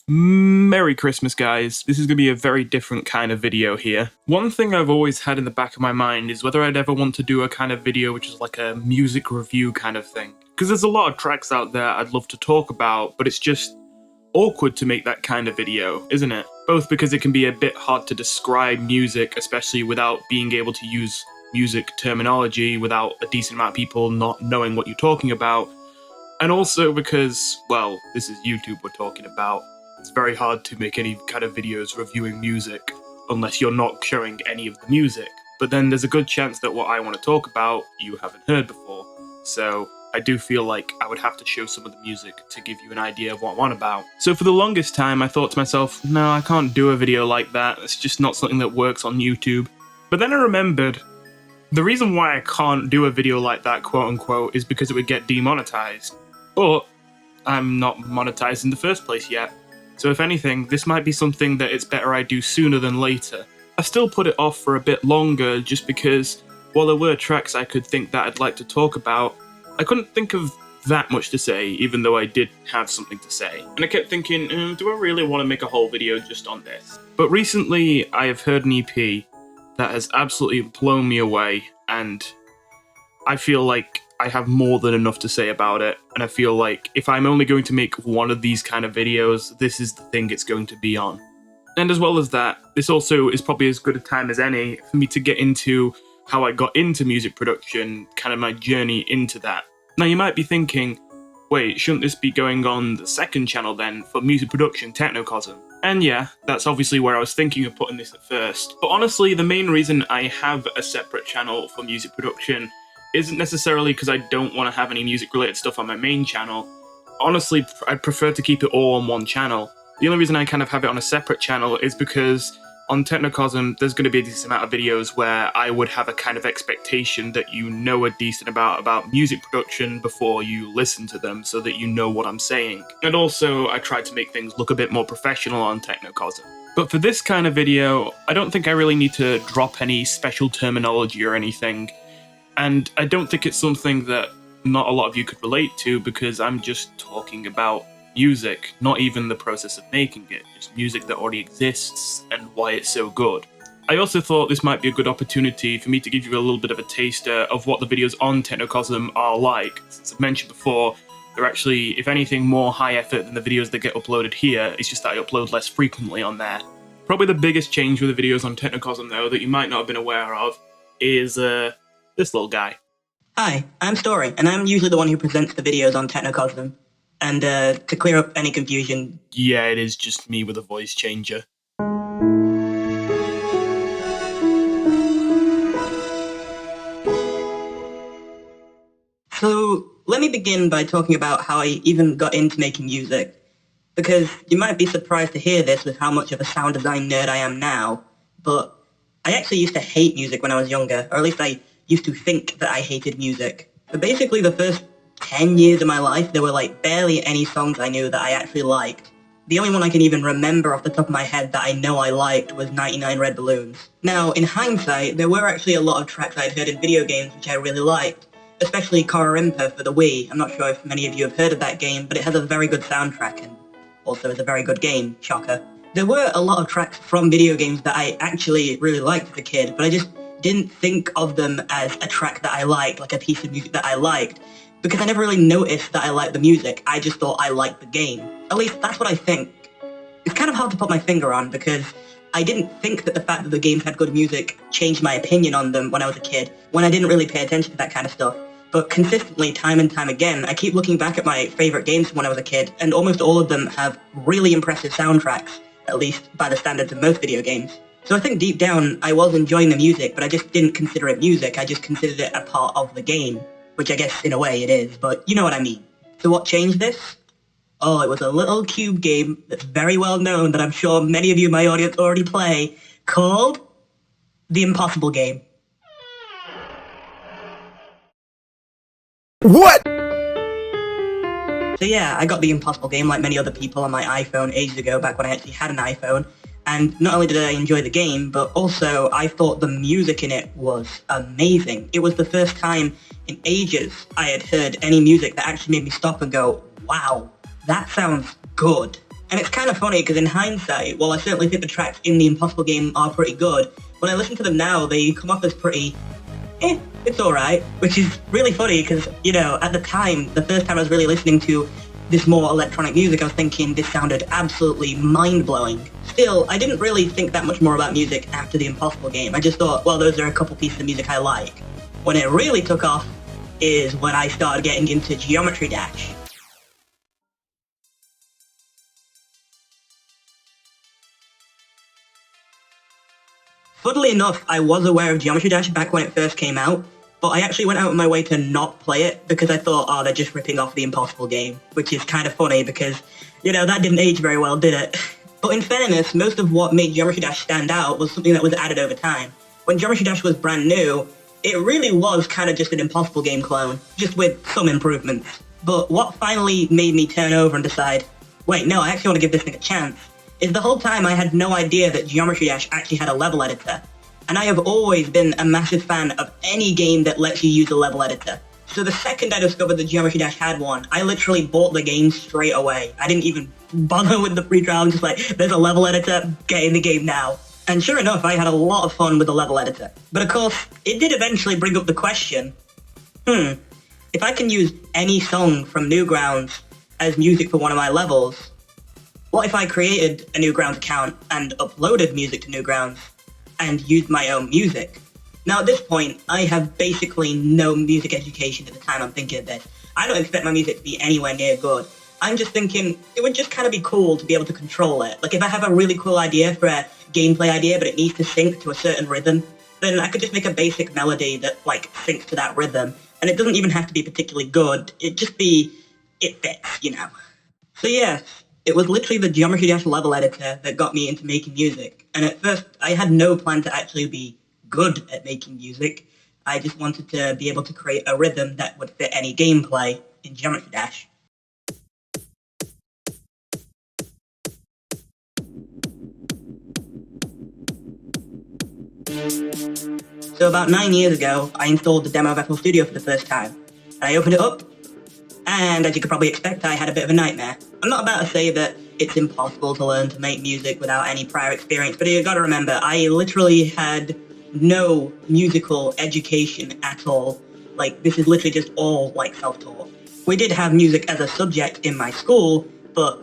Merry Christmas, guys. This is going to be a very different kind of video here. One thing I've always had in the back of my mind is whether I'd ever want to do a kind of video which is like a music review kind of thing. Because there's a lot of tracks out there I'd love to talk about, but it's just awkward to make that kind of video, isn't it? Both because it can be a bit hard to describe music, especially without being able to use music terminology, without a decent amount of people not knowing what you're talking about, and also because, well, this is YouTube we're talking about. It's very hard to make any kind of videos reviewing music unless you're not showing any of the music. But then there's a good chance that what I want to talk about you haven't heard before. So I do feel like I would have to show some of the music to give you an idea of what I'm on about. So for the longest time I thought to myself, no, I can't do a video like that. It's just not something that works on YouTube. But then I remembered the reason why I can't do a video like that, quote unquote, is because it would get demonetized. But I'm not monetized in the first place yet. So if anything, this might be something that it's better I do sooner than later. I still put it off for a bit longer just because, while there were tracks I could think that I'd like to talk about, I couldn't think of that much to say, even though I did have something to say. And I kept thinking, do I really want to make a whole video just on this? But recently, I have heard an EP that has absolutely blown me away, and I feel like I have more than enough to say about it, and I feel like if I'm only going to make one of these kind of videos, this is the thing it's going to be on. And as well as that, this also is probably as good a time as any for me to get into how I got into music production, kind of my journey into that. Now you might be thinking, wait, shouldn't this be going on the second channel then, for music production, Technocosm? And yeah, that's obviously where I was thinking of putting this at first. But honestly, the main reason I have a separate channel for music production isn't necessarily because I don't want to have any music-related stuff on my main channel. Honestly, I'd prefer to keep it all on one channel. The only reason I kind of have it on a separate channel is because on Technocosm, there's going to be a decent amount of videos where I would have a kind of expectation that you know a decent about music production before you listen to them, so that you know what I'm saying. And also, I tried to make things look a bit more professional on Technocosm. But for this kind of video, I don't think I really need to drop any special terminology or anything. And I don't think it's something that not a lot of you could relate to, because I'm just talking about music, not even the process of making it, just music that already exists and why it's so good. I also thought this might be a good opportunity for me to give you a little bit of a taster of what the videos on Technocosm are like. Since I've mentioned before, they're actually, if anything, more high effort than the videos that get uploaded here. It's just that I upload less frequently on there. Probably the biggest change with the videos on Technocosm, though, that you might not have been aware of, is this little guy. Hi, I'm Story, and I'm usually the one who presents the videos on Technocosm. And to clear up any confusion... Yeah, it is just me with a voice changer. So, let me begin by talking about how I even got into making music. Because you might be surprised to hear this with how much of a sound design nerd I am now, but I actually used to hate music when I was younger, or at least I used to think that I hated music. But basically the first 10 years of my life, there were like barely any songs I knew that I actually liked. The only one I can even remember off the top of my head that I know I liked was 99 Red Balloons. Now, in hindsight, there were actually a lot of tracks I'd heard in video games which I really liked, especially Korarimpa for the Wii. I'm not sure if many of you have heard of that game, but it has a very good soundtrack and also is a very good game, shocker. There were a lot of tracks from video games that I actually really liked as a kid, but I just didn't think of them as a track that I liked, like a piece of music that I liked, because I never really noticed that I liked the music. I just thought I liked the game. At least that's what I think. It's kind of hard to put my finger on, because I didn't think that the fact that the games had good music changed my opinion on them when I was a kid, when I didn't really pay attention to that kind of stuff. But consistently, time and time again, I keep looking back at my favorite games from when I was a kid, and almost all of them have really impressive soundtracks, at least by the standards of most video games. So I think deep down, I was enjoying the music, but I just didn't consider it music, I just considered it a part of the game. Which I guess in a way it is, but you know what I mean. So what changed this? Oh, it was a little cube game that's very well known that I'm sure many of you in my audience already play, called The Impossible Game. What? So yeah, I got The Impossible Game like many other people on my iPhone ages ago, back when I actually had an iPhone. And not only did I enjoy the game, but also I thought the music in it was amazing. It was the first time in ages I had heard any music that actually made me stop and go, wow, that sounds good. And it's kind of funny because in hindsight, while I certainly think the tracks in the Impossible game are pretty good, when I listen to them now, they come off as pretty, it's alright. Which is really funny because, you know, at the time, the first time I was really listening to this more electronic music, I was thinking this sounded absolutely mind-blowing. Still, I didn't really think that much more about music after the Impossible game. I just thought, well, those are a couple pieces of music I like. When it really took off is when I started getting into Geometry Dash. Funnily enough, I was aware of Geometry Dash back when it first came out, but I actually went out of my way to not play it because I thought, oh, they're just ripping off the Impossible game, which is kind of funny because, you know, that didn't age very well, did it? But in fairness, most of what made Geometry Dash stand out was something that was added over time. When Geometry Dash was brand new, it really was kind of just an Impossible game clone, just with some improvements. But what finally made me turn over and decide, wait, no, I actually want to give this thing a chance, is the whole time I had no idea that Geometry Dash actually had a level editor. And I have always been a massive fan of any game that lets you use a level editor. So the second I discovered that Geometry Dash had one, I literally bought the game straight away. I didn't even bother with the free trial, I'm just like, there's a level editor, get in the game now. And sure enough, I had a lot of fun with the level editor. But of course, it did eventually bring up the question, if I can use any song from Newgrounds as music for one of my levels, what if I created a Newgrounds account and uploaded music to Newgrounds and used my own music? Now at this point, I have basically no music education at the time I'm thinking of this. I don't expect my music to be anywhere near good. I'm just thinking it would just kind of be cool to be able to control it. Like if I have a really cool idea for a gameplay idea but it needs to sync to a certain rhythm, then I could just make a basic melody that like syncs to that rhythm. And it doesn't even have to be particularly good, it fits, you know. So yeah, it was literally the Geometry Dash level editor that got me into making music. And at first, I had no plan to actually be good at making music. I just wanted to be able to create a rhythm that would fit any gameplay in Geometry Dash. So about 9 years ago, I installed the demo of FL Studio for the first time. And I opened it up, and as you could probably expect, I had a bit of a nightmare. I'm not about to say that it's impossible to learn to make music without any prior experience, but you gotta remember, I literally had no musical education at all. Like, this is literally just all, like, self-taught. We did have music as a subject in my school, but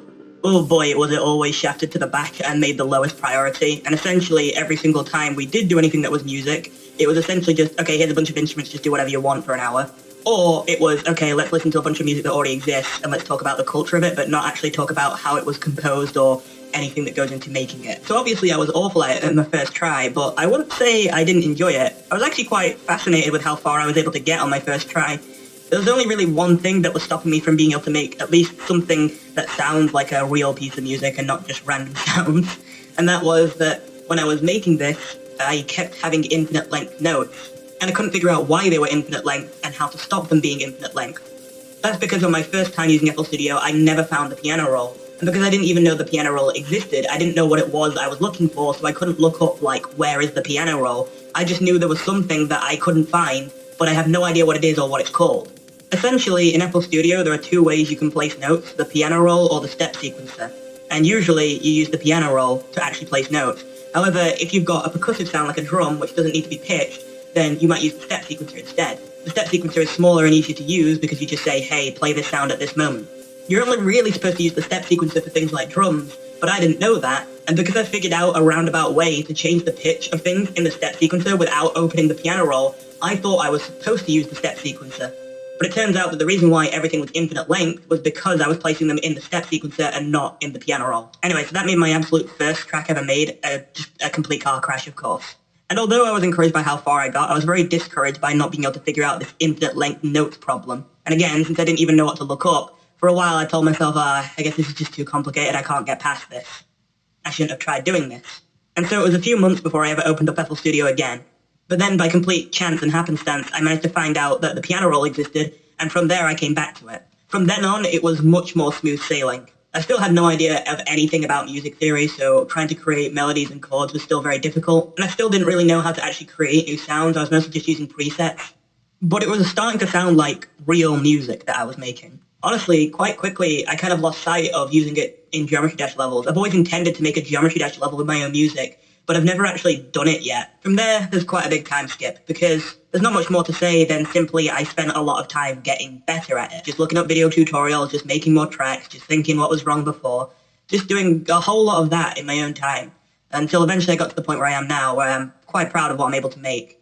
oh boy, was it always shafted to the back and made the lowest priority. And essentially, every single time we did do anything that was music, it was essentially just, okay, here's a bunch of instruments, just do whatever you want for an hour. Or it was, okay, let's listen to a bunch of music that already exists and let's talk about the culture of it, but not actually talk about how it was composed or anything that goes into making it. So obviously I was awful at it in my first try, but I wouldn't say I didn't enjoy it. I was actually quite fascinated with how far I was able to get on my first try. There was only really one thing that was stopping me from being able to make at least something that sounds like a real piece of music and not just random sounds. And that was that when I was making this, I kept having infinite length notes. And I couldn't figure out why they were infinite length and how to stop them being infinite length. That's because on my first time using FL Studio, I never found the piano roll. And because I didn't even know the piano roll existed, I didn't know what it was I was looking for, so I couldn't look up, like, where is the piano roll? I just knew there was something that I couldn't find, but I have no idea what it is or what it's called. Essentially, in FL Studio, there are two ways you can place notes, the piano roll or the step sequencer. And usually, you use the piano roll to actually place notes. However, if you've got a percussive sound like a drum, which doesn't need to be pitched, then you might use the step sequencer instead. The step sequencer is smaller and easier to use because you just say, hey, play this sound at this moment. You're only really supposed to use the step sequencer for things like drums, but I didn't know that, and because I figured out a roundabout way to change the pitch of things in the step sequencer without opening the piano roll, I thought I was supposed to use the step sequencer. But it turns out that the reason why everything was infinite length was because I was placing them in the step sequencer and not in the piano roll. Anyway, so that made my absolute first track ever made just a complete car crash, of course. And although I was encouraged by how far I got, I was very discouraged by not being able to figure out this infinite length notes problem. And again, since I didn't even know what to look up, for a while I told myself, I guess this is just too complicated, I can't get past this. I shouldn't have tried doing this. And so it was a few months before I ever opened up FL Studio again. But then by complete chance and happenstance, I managed to find out that the piano roll existed, and from there I came back to it. From then on, it was much more smooth sailing. I still had no idea of anything about music theory, so trying to create melodies and chords was still very difficult, and I still didn't really know how to actually create new sounds. I was mostly just using presets. But it was starting to sound like real music that I was making. Honestly, quite quickly, I kind of lost sight of using it in Geometry Dash levels. I've always intended to make a Geometry Dash level with my own music, but I've never actually done it yet. From there's quite a big time skip, because there's not much more to say than simply I spent a lot of time getting better at it. Just looking up video tutorials, just making more tracks, just thinking what was wrong before, just doing a whole lot of that in my own time, until eventually I got to the point where I am now, where I'm quite proud of what I'm able to make.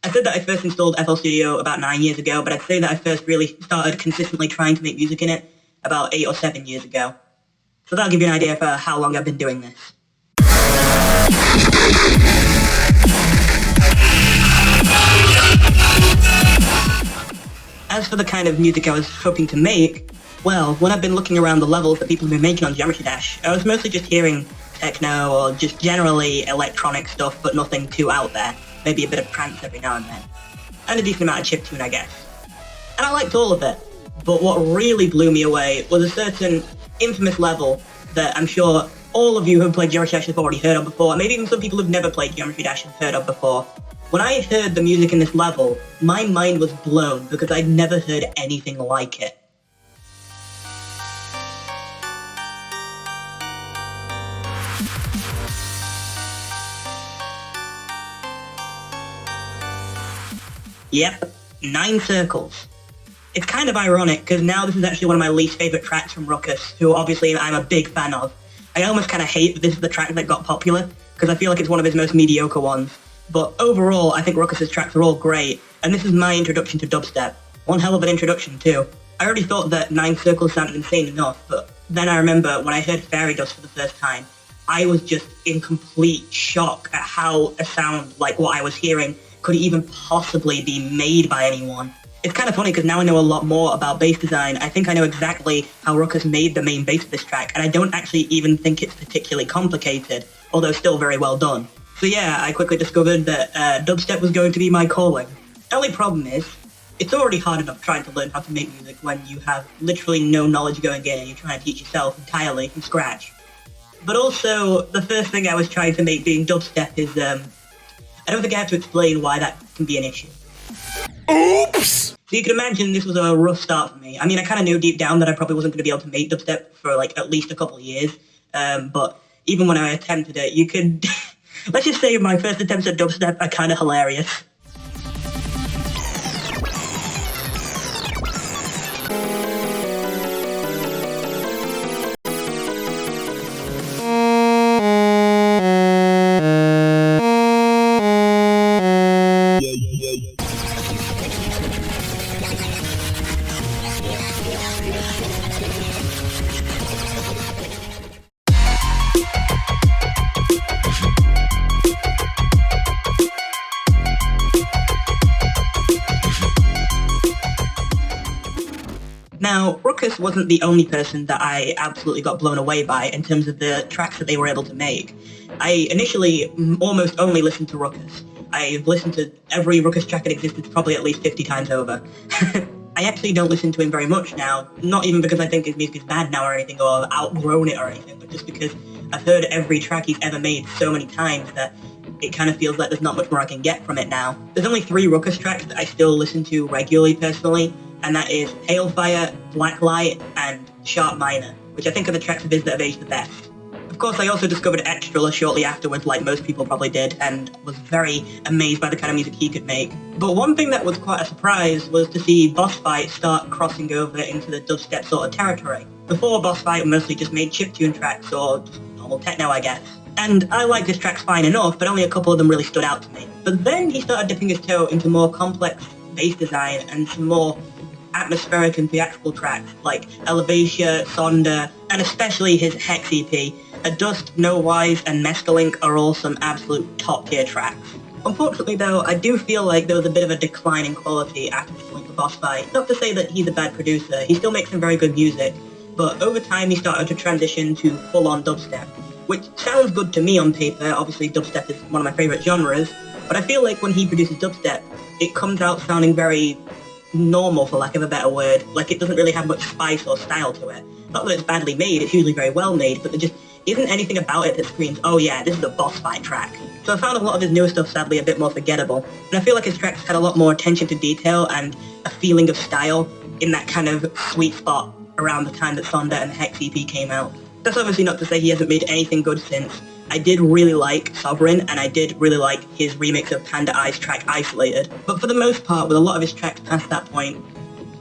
I said that I first installed FL Studio about 9 years ago, but I'd say that I first really started consistently trying to make music in it about 8 or 7 years ago. So that'll give you an idea for how long I've been doing this. As for the kind of music I was hoping to make, well, when I've been looking around the levels that people have been making on Geometry Dash, I was mostly just hearing techno or just generally electronic stuff, but nothing too out there. Maybe a bit of trance every now and then. And a decent amount of chiptune, I guess. And I liked all of it. But what really blew me away was a certain infamous level that I'm sure all of you who have played Geometry Dash have already heard of before, and maybe even some people who've never played Geometry Dash have heard of before. When I heard the music in this level, my mind was blown because I'd never heard anything like it. Yep, 9 circles. It's kind of ironic, because now this is actually one of my least favourite tracks from Ruckus, who obviously I'm a big fan of. I almost kind of hate that this is the track that got popular, because I feel like it's one of his most mediocre ones. But overall, I think Ruckus's tracks are all great, and this is my introduction to dubstep. One hell of an introduction too. I already thought that 9 circles sounded insane enough, but then I remember when I heard Fairy Dust for the first time, I was just in complete shock at how a sound like what I was hearing could even possibly be made by anyone. It's kind of funny because now I know a lot more about bass design. I think I know exactly how Ruckus made the main bass of this track, and I don't actually even think it's particularly complicated, although still very well done. So yeah, I quickly discovered that dubstep was going to be my calling. The only problem is, it's already hard enough trying to learn how to make music when you have literally no knowledge going in and you're trying to teach yourself entirely from scratch. But also, the first thing I was trying to make being dubstep is, I don't think I have to explain why that can be an issue. Oops! So you can imagine this was a rough start for me. I mean, I kind of knew deep down that I probably wasn't going to be able to make dubstep for like at least a couple of years. But even when I attempted it, you could... Let's just say my first attempts at dubstep are kind of hilarious. Now, Ruckus wasn't the only person that I absolutely got blown away by in terms of the tracks that they were able to make. I initially almost only listened to Ruckus. I've listened to every Ruckus track that existed probably at least 50 times over. I actually don't listen to him very much now, not even because I think his music is bad now or anything, or I've outgrown it or anything, but just because I've heard every track he's ever made so many times that it kind of feels like there's not much more I can get from it now. There's only 3 Ruckus tracks that I still listen to regularly personally, and that is Hailfire, Blacklight, and Sharp Minor, which I think are the tracks of his that have aged the best. Of course, I also discovered Extra shortly afterwards, like most people probably did, and was very amazed by the kind of music he could make. But one thing that was quite a surprise was to see Boss Fight start crossing over into the dubstep sort of territory. Before, Boss Fight mostly just made chiptune tracks, or just normal techno, I guess. And I liked his tracks fine enough, but only a couple of them really stood out to me. But then he started dipping his toe into more complex bass design and some more atmospheric and theatrical tracks like Elevatia, Sonder, and especially his Hex EP. Adust, No Wise, and Mescalink are all some absolute top-tier tracks. Unfortunately though, I do feel like there was a bit of a decline in quality after this point for Boss Fight. Not to say that he's a bad producer, he still makes some very good music, but over time he started to transition to full-on dubstep, which sounds good to me on paper. Obviously dubstep is one of my favourite genres, but I feel like when he produces dubstep, it comes out sounding very normal, for lack of a better word. Like, it doesn't really have much spice or style to it. Not that it's badly made, it's usually very well made, but there just isn't anything about it that screams, oh yeah, this is a boss fight track. So I found a lot of his newer stuff sadly a bit more forgettable, and I feel like his tracks had a lot more attention to detail and a feeling of style in that kind of sweet spot around the time that Sonda and the Hex EP came out. That's obviously not to say he hasn't made anything good since. I did really like Sovereign, and I did really like his remix of Panda Eye's track Isolated, but for the most part, with a lot of his tracks past that point,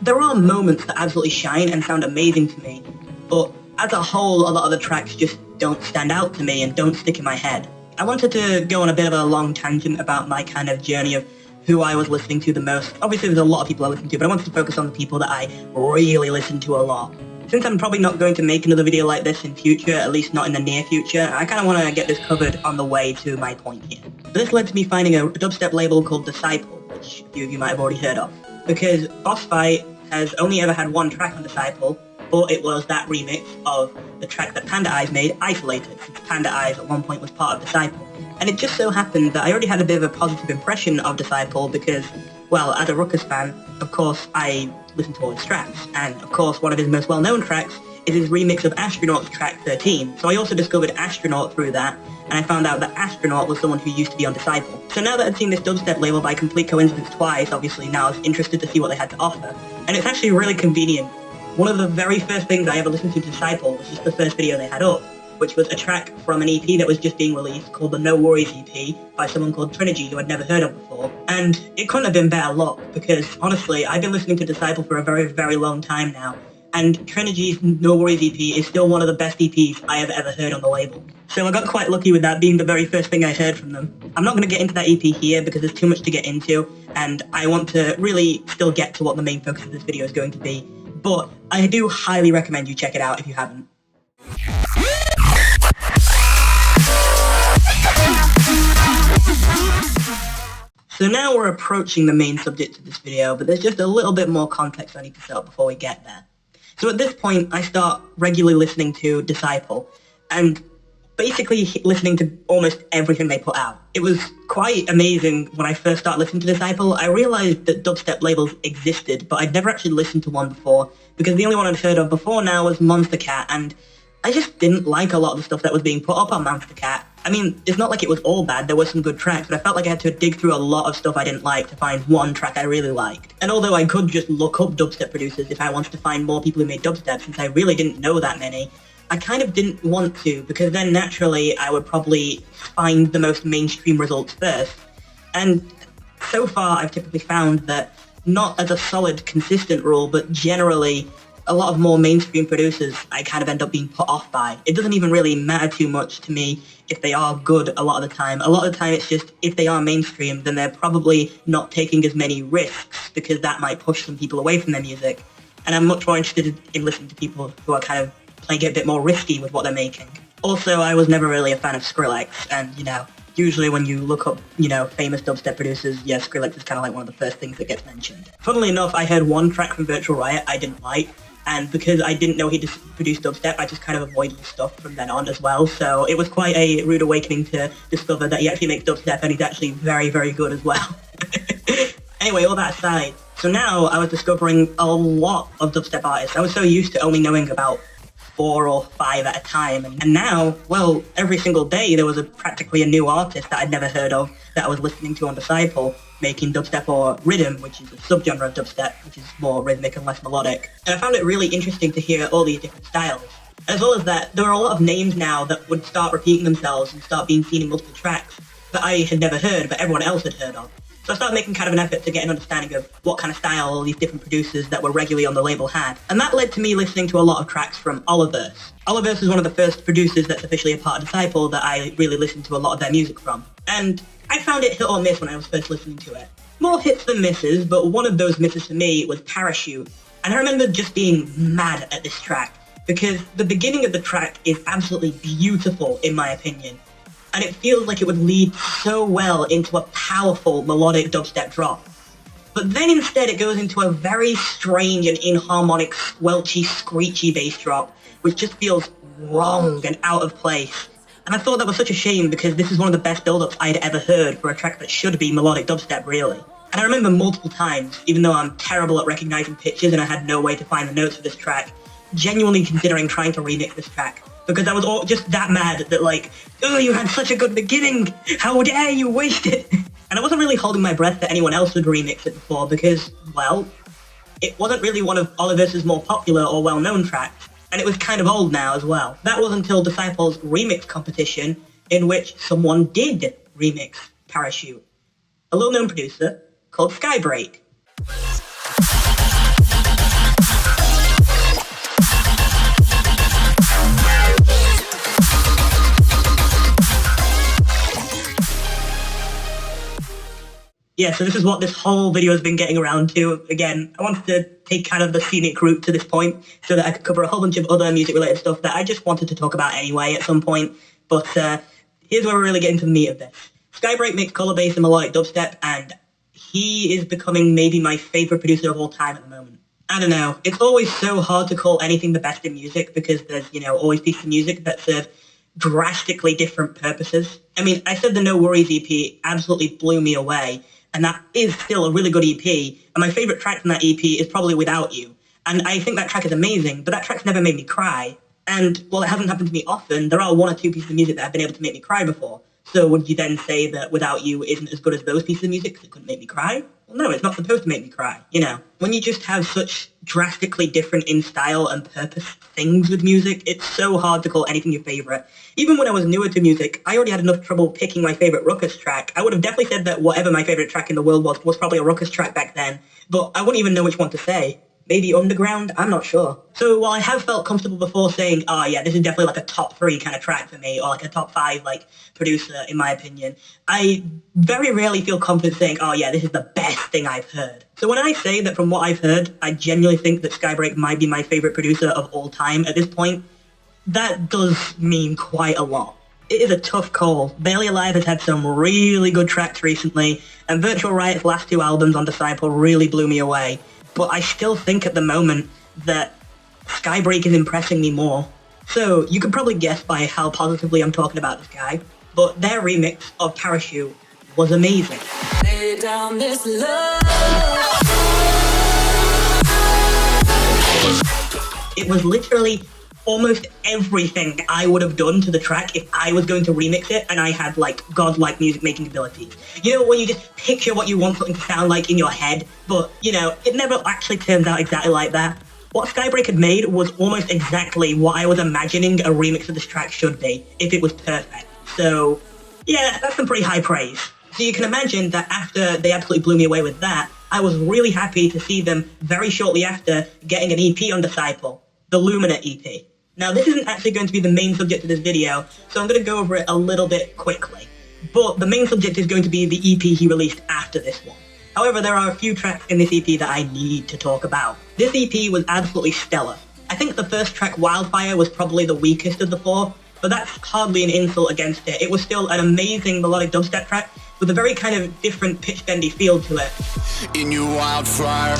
there are moments that absolutely shine and sound amazing to me, but as a whole, a lot of the tracks just don't stand out to me and don't stick in my head. I wanted to go on a bit of a long tangent about my kind of journey of who I was listening to the most. Obviously, there's a lot of people I listen to, but I wanted to focus on the people that I really listen to a lot. Since I'm probably not going to make another video like this in future, at least not in the near future, I kind of want to get this covered on the way to my point here. So this led to me finding a dubstep label called Disciple, which a few of you might have already heard of, because Boss Fight has only ever had one track on Disciple, but it was that remix of the track that Panda Eyes made, Isolated, since Panda Eyes at one point was part of Disciple. And it just so happened that I already had a bit of a positive impression of Disciple because, well, as a Ruckus fan, of course, I listen to all his tracks, and of course one of his most well-known tracks is his remix of Astronaut's track 13. So I also discovered Astronaut through that, and I found out that Astronaut was someone who used to be on Disciple. So now that I'd seen this dubstep label by complete coincidence twice, obviously now I was interested to see what they had to offer, and it's actually really convenient. One of the very first things I ever listened to Disciple was just the first video they had up, which was a track from an EP that was just being released called the No Worries EP by someone called Trinergy, who I'd never heard of before. And it couldn't have been better luck, because honestly, I've been listening to Disciple for a very, very long time now, and Trinergy's No Worries EP is still one of the best EPs I have ever heard on the label. So I got quite lucky with that being the very first thing I heard from them. I'm not going to get into that EP here because there's too much to get into, and I want to really still get to what the main focus of this video is going to be. But I do highly recommend you check it out if you haven't. So now we're approaching the main subject of this video, but there's just a little bit more context I need to set up before we get there. So at this point, I start regularly listening to Disciple, and basically listening to almost everything they put out. It was quite amazing when I first started listening to Disciple. I realized that dubstep labels existed, but I'd never actually listened to one before, because the only one I'd heard of before now was Monster Cat, and I just didn't like a lot of the stuff that was being put up on Monster Cat. I mean, it's not like it was all bad, there were some good tracks, but I felt like I had to dig through a lot of stuff I didn't like to find one track I really liked. And although I could just look up dubstep producers if I wanted to find more people who made dubstep, since I really didn't know that many, I kind of didn't want to, because then naturally I would probably find the most mainstream results first. And so far I've typically found that, not as a solid, consistent rule, but generally a lot of more mainstream producers I kind of end up being put off by. It doesn't even really matter too much to me if they are good a lot of the time. A lot of the time it's just, if they are mainstream, then they're probably not taking as many risks, because that might push some people away from their music. And I'm much more interested in listening to people who are kind of playing it a bit more risky with what they're making. Also, I was never really a fan of Skrillex, and, usually when you look up, famous dubstep producers, yeah, Skrillex is kind of like one of the first things that gets mentioned. Funnily enough, I heard one track from Virtual Riot I didn't like, and because I didn't know he produced dubstep, I just kind of avoided his stuff from then on as well, so it was quite a rude awakening to discover that he actually makes dubstep, and he's actually very, very good as well. Anyway, all that aside, so now I was discovering a lot of dubstep artists. I was so used to only knowing about 4 or 5 at a time, and now, well, every single day there was practically a new artist that I'd never heard of that I was listening to on Disciple, making dubstep or rhythm, which is a subgenre of dubstep, which is more rhythmic and less melodic. And I found it really interesting to hear all these different styles. As well as that, there are a lot of names now that would start repeating themselves and start being seen in multiple tracks that I had never heard, but everyone else had heard of. So I started making kind of an effort to get an understanding of what kind of style all these different producers that were regularly on the label had. And that led to me listening to a lot of tracks from Oliverse. Oliverse was one of the first producers that's officially a part of Disciple that I really listened to a lot of their music from. And I found it hit or miss when I was first listening to it. More hits than misses, but one of those misses for me was Parachute. And I remember just being mad at this track, because the beginning of the track is absolutely beautiful in my opinion. And it feels like it would lead so well into a powerful melodic dubstep drop. But then instead it goes into a very strange and inharmonic, squelchy, screechy bass drop, which just feels wrong and out of place. And I thought that was such a shame, because this is one of the best build-ups I'd ever heard for a track that should be melodic dubstep, really. And I remember multiple times, even though I'm terrible at recognizing pitches and I had no way to find the notes for this track, genuinely considering trying to remix this track. Because I was just that mad that like, oh, you had such a good beginning, how dare you waste it? And I wasn't really holding my breath that anyone else would remix it before because, well, it wasn't really one of Oliverse's more popular or well-known tracks, and it was kind of old now as well. That was until Disciple's remix competition, in which someone did remix Parachute. A little-known producer called Skybreak. Yeah, so this is what this whole video has been getting around to. Again, I wanted to take kind of the scenic route to this point so that I could cover a whole bunch of other music-related stuff that I just wanted to talk about anyway at some point. But here's where we're really getting to the meat of this. Skybreak makes color-based and melodic dubstep, and he is becoming maybe my favorite producer of all time at the moment. I don't know, it's always so hard to call anything the best in music because there's, always pieces of music that serve drastically different purposes. I mean, I said the No Worries EP absolutely blew me away, and that is still a really good EP, and my favorite track from that EP is probably Without You. And I think that track is amazing, but that track's never made me cry. And while it hasn't happened to me often, there are one or two pieces of music that have been able to make me cry before. So would you then say that Without You isn't as good as those pieces of music because it couldn't make me cry? Well, no, it's not supposed to make me cry, When you just have such drastically different in style and purpose things with music, it's so hard to call anything your favorite. Even when I was newer to music, I already had enough trouble picking my favorite ruckus track. I would have definitely said that whatever my favorite track in the world was probably a ruckus track back then, but I wouldn't even know which one to say. Maybe Underground? I'm not sure. So while I have felt comfortable before saying, oh yeah, this is definitely like a top 3 kind of track for me, or like a top 5 like producer in my opinion, I very rarely feel confident saying, oh yeah, this is the best thing I've heard. So when I say that from what I've heard, I genuinely think that Skybreak might be my favorite producer of all time at this point, that does mean quite a lot. It is a tough call. Barely Alive has had some really good tracks recently, and Virtual Riot's last 2 albums on Disciple really blew me away. But I still think at the moment that Skybreak is impressing me more. So you can probably guess by how positively I'm talking about this guy, but their remix of Parachute was amazing. Lay down this love. It was literally almost everything I would have done to the track if I was going to remix it and I had like godlike music making abilities. When you just picture what you want something to sound like in your head, but it never actually turns out exactly like that. What Skybreak had made was almost exactly what I was imagining a remix of this track should be, if it was perfect. So yeah, that's some pretty high praise. So you can imagine that after they absolutely blew me away with that, I was really happy to see them very shortly after getting an EP on Disciple, the Lumina EP. Now, this isn't actually going to be the main subject of this video, so I'm going to go over it a little bit quickly. But the main subject is going to be the EP he released after this one. However, there are a few tracks in this EP that I need to talk about. This EP was absolutely stellar. I think the first track, Wildfire, was probably the weakest of the 4, but that's hardly an insult against it. It was still an amazing melodic dubstep track with a very kind of different pitch-bendy feel to it. In your Wildfire.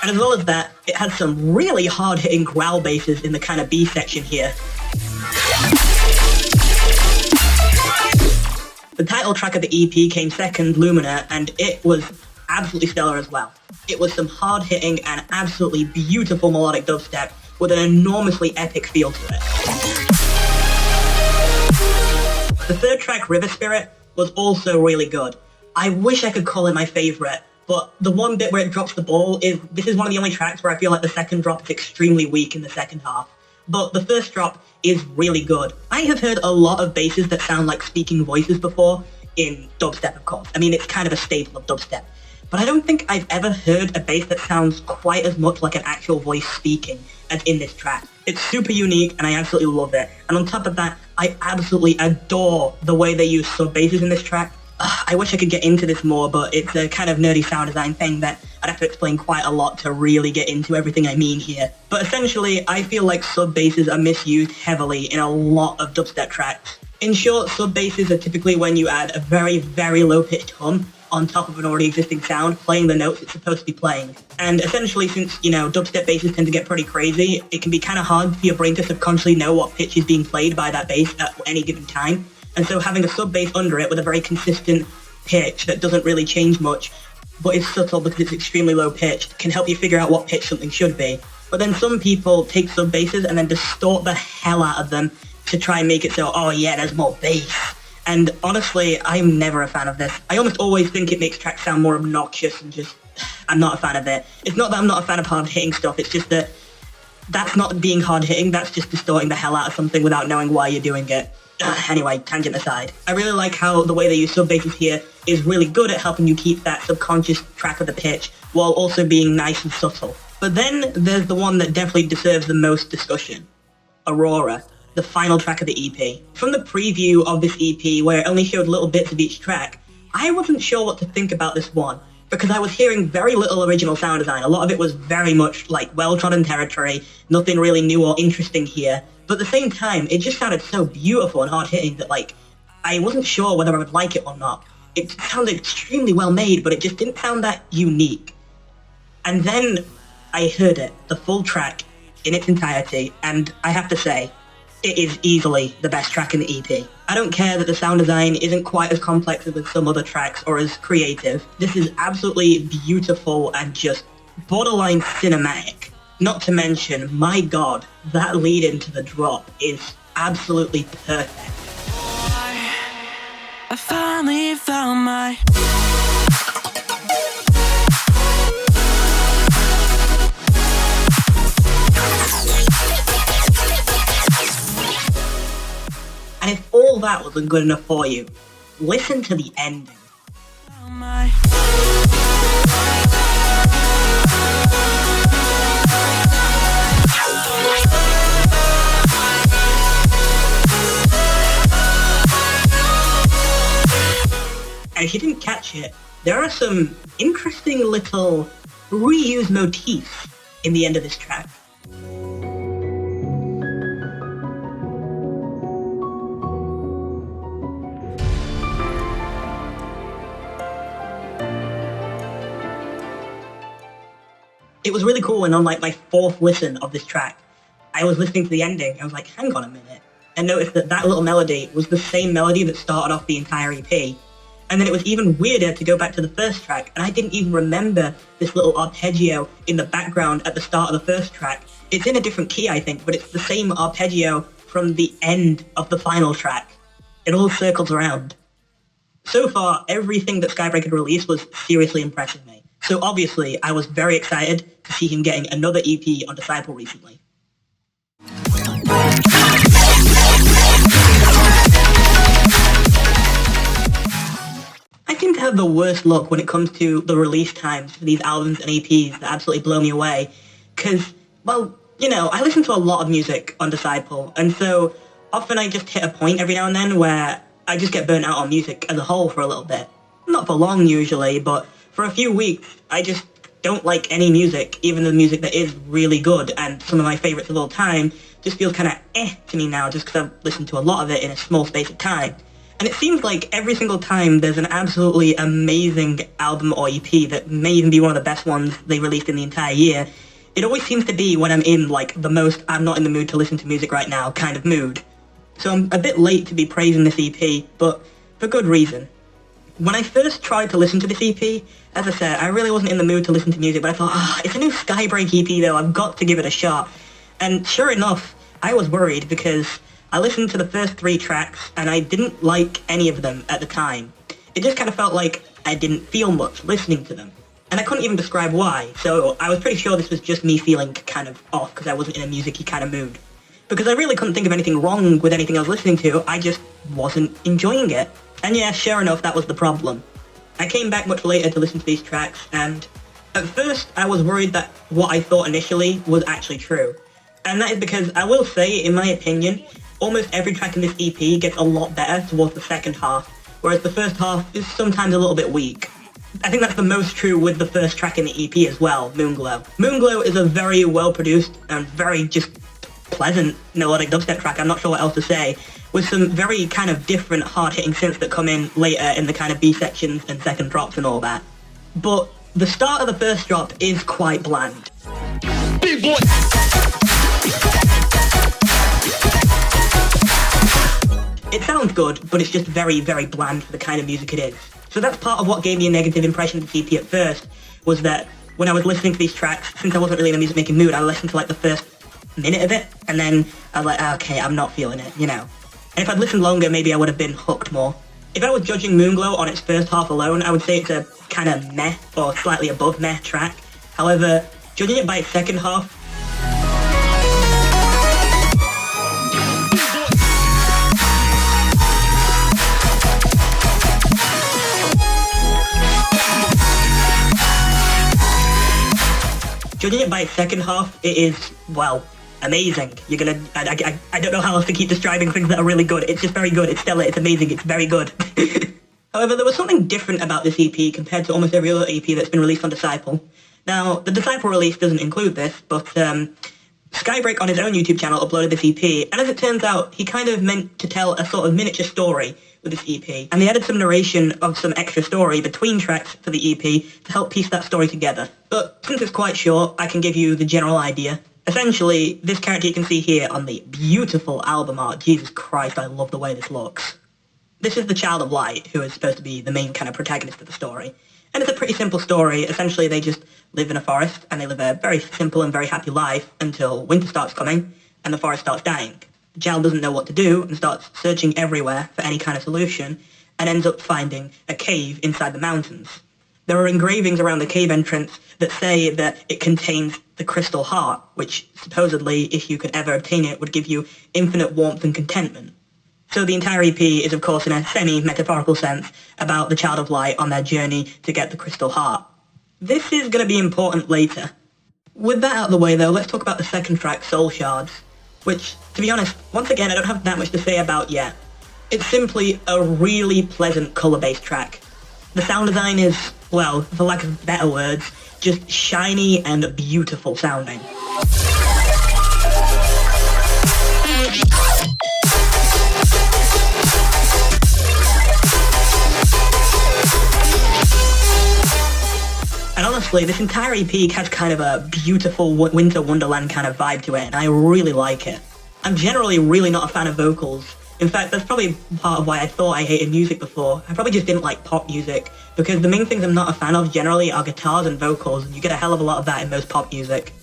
And as well as that, it had some really hard-hitting growl basses in the kind of B section here. The title track of the EP came second, Lumina, and it was absolutely stellar as well. It was some hard-hitting and absolutely beautiful melodic dubstep with an enormously epic feel to it. The third track, River Spirit, was also really good. I wish I could call it my favorite, but the one bit where it drops the ball this is one of the only tracks where I feel like the second drop is extremely weak in the second half. But the first drop is really good. I have heard a lot of basses that sound like speaking voices before, in dubstep of course. I mean, it's kind of a staple of dubstep. But I don't think I've ever heard a bass that sounds quite as much like an actual voice speaking as in this track. It's super unique and I absolutely love it. And on top of that, I absolutely adore the way they use sub basses in this track. I wish I could get into this more, but it's a kind of nerdy sound design thing that I'd have to explain quite a lot to really get into everything I mean here. But essentially, I feel like sub basses are misused heavily in a lot of dubstep tracks. In short, sub basses are typically when you add a very, very low-pitched hum on top of an already existing sound, playing the notes it's supposed to be playing. And essentially, since, dubstep basses tend to get pretty crazy, it can be kind of hard for your brain to subconsciously know what pitch is being played by that bass at any given time. And so having a sub-bass under it with a very consistent pitch that doesn't really change much, but is subtle because it's extremely low pitched, can help you figure out what pitch something should be. But then some people take sub-basses and then distort the hell out of them to try and make it so, oh yeah, there's more bass. And honestly, I'm never a fan of this. I almost always think it makes tracks sound more obnoxious and just, I'm not a fan of it. It's not that I'm not a fan of hard-hitting stuff, it's just that that's not being hard-hitting, that's just distorting the hell out of something without knowing why you're doing it. Anyway, tangent aside. I really like how the way they use sub-basses here is really good at helping you keep that subconscious track of the pitch while also being nice and subtle. But then there's the one that definitely deserves the most discussion. Aurora, the final track of the EP. From the preview of this EP, where it only showed little bits of each track, I wasn't sure what to think about this one, because I was hearing very little original sound design. A lot of it was very much like well-trodden territory, nothing really new or interesting here. But at the same time, it just sounded so beautiful and hard-hitting that, I wasn't sure whether I would like it or not. It sounded extremely well made, but it just didn't sound that unique. And then I heard it, the full track, in its entirety, and I have to say, it is easily the best track in the EP. I don't care that the sound design isn't quite as complex as with some other tracks or as creative. This is absolutely beautiful and just borderline cinematic. Not to mention, my god, that lead into the drop is absolutely perfect. I finally found my... And if all that wasn't good enough for you, listen to the ending. And if you didn't catch it, there are some interesting little reused motifs in the end of this track. It was really cool when on my fourth listen of this track, I was listening to the ending, I was like, hang on a minute, and noticed that that little melody was the same melody that started off the entire EP. And then it was even weirder to go back to the first track, and I didn't even remember this little arpeggio in the background at the start of the first track. It's in a different key, I think, but it's the same arpeggio from the end of the final track. It all circles around. So far, everything that Skybreak had released was seriously impressing me. So obviously, I was very excited to see him getting another EP on Disciple recently. I seem to have the worst luck when it comes to the release times for these albums and EPs that absolutely blow me away. Because, well, I listen to a lot of music on Disciple, and so often I just hit a point every now and then where I just get burnt out on music as a whole for a little bit. Not for long usually, but for a few weeks, I just don't like any music, even the music that is really good, and some of my favourites of all time just feels kind of to me now, just because I've listened to a lot of it in a small space of time. And it seems like every single time there's an absolutely amazing album or EP that may even be one of the best ones they released in the entire year, it always seems to be when I'm in, the most I'm not in the mood to listen to music right now kind of mood. So I'm a bit late to be praising this EP, but for good reason. When I first tried to listen to this EP, as I said, I really wasn't in the mood to listen to music, but I thought, it's a new Skybreak EP though, I've got to give it a shot. And sure enough, I was worried because I listened to the first 3 tracks and I didn't like any of them at the time. It just kind of felt like I didn't feel much listening to them. And I couldn't even describe why, so I was pretty sure this was just me feeling kind of off because I wasn't in a music-y kind of mood. Because I really couldn't think of anything wrong with anything I was listening to, I just wasn't enjoying it. And yeah, sure enough, that was the problem. I came back much later to listen to these tracks, and at first I was worried that what I thought initially was actually true. And that is because I will say, in my opinion, almost every track in this EP gets a lot better towards the second half, whereas the first half is sometimes a little bit weak. I think that's the most true with the first track in the EP as well, Moonglow. Moonglow is a very well-produced and very just pleasant melodic dubstep track, I'm not sure what else to say, with some very kind of different hard-hitting synths that come in later in the kind of B sections and second drops and all that. But the start of the first drop is quite bland. Big boy. It sounds good, but it's just very, very bland for the kind of music it is. So that's part of what gave me a negative impression of the EP at first, was that when I was listening to these tracks, since I wasn't really in a music-making mood, I listened to like the first minute of it, and then I was like, okay, I'm not feeling it, you know. And if I'd listened longer, maybe I would have been hooked more. If I was judging Moonglow on its first half alone, I would say it's a kind of meh, or slightly above meh track. However, judging it by its second half, it is, well, amazing. You're gonna, I don't know how else to keep describing things that are really good. It's just very good, it's stellar, it's amazing, it's very good. However, there was something different about this EP compared to almost every other EP that's been released on Disciple. Now, the Disciple release doesn't include this, but Skybreak on his own YouTube channel uploaded this EP, and as it turns out, he kind of meant to tell a sort of miniature story with this EP, and they added some narration of some extra story between tracks for the EP to help piece that story together. But since it's quite short, I can give you the general idea. Essentially, this character you can see here on the beautiful album art, Jesus Christ, I love the way this looks. This is the Child of Light, who is supposed to be the main kind of protagonist of the story. And it's a pretty simple story. Essentially, they just live in a forest, and they live a very simple and very happy life until winter starts coming, and the forest starts dying. The child doesn't know what to do, and starts searching everywhere for any kind of solution, and ends up finding a cave inside the mountains. There are engravings around the cave entrance that say that it contains the crystal heart, which supposedly, if you could ever obtain it, would give you infinite warmth and contentment. So the entire EP is, of course, in a semi-metaphorical sense, about the Child of Light on their journey to get the crystal heart. This is going to be important later. With that out of the way, though, let's talk about the second track, Soul Shards, which, to be honest, once again, I don't have that much to say about yet. It's simply a really pleasant colour-based track. The sound design is, well, for lack of better words, just shiny and beautiful sounding. And honestly, this entire EP has kind of a beautiful winter wonderland kind of vibe to it, and I really like it. I'm generally really not a fan of vocals. In fact, that's probably part of why I thought I hated music before. I probably just didn't like pop music, because the main things I'm not a fan of generally are guitars and vocals, and you get a hell of a lot of that in most pop music.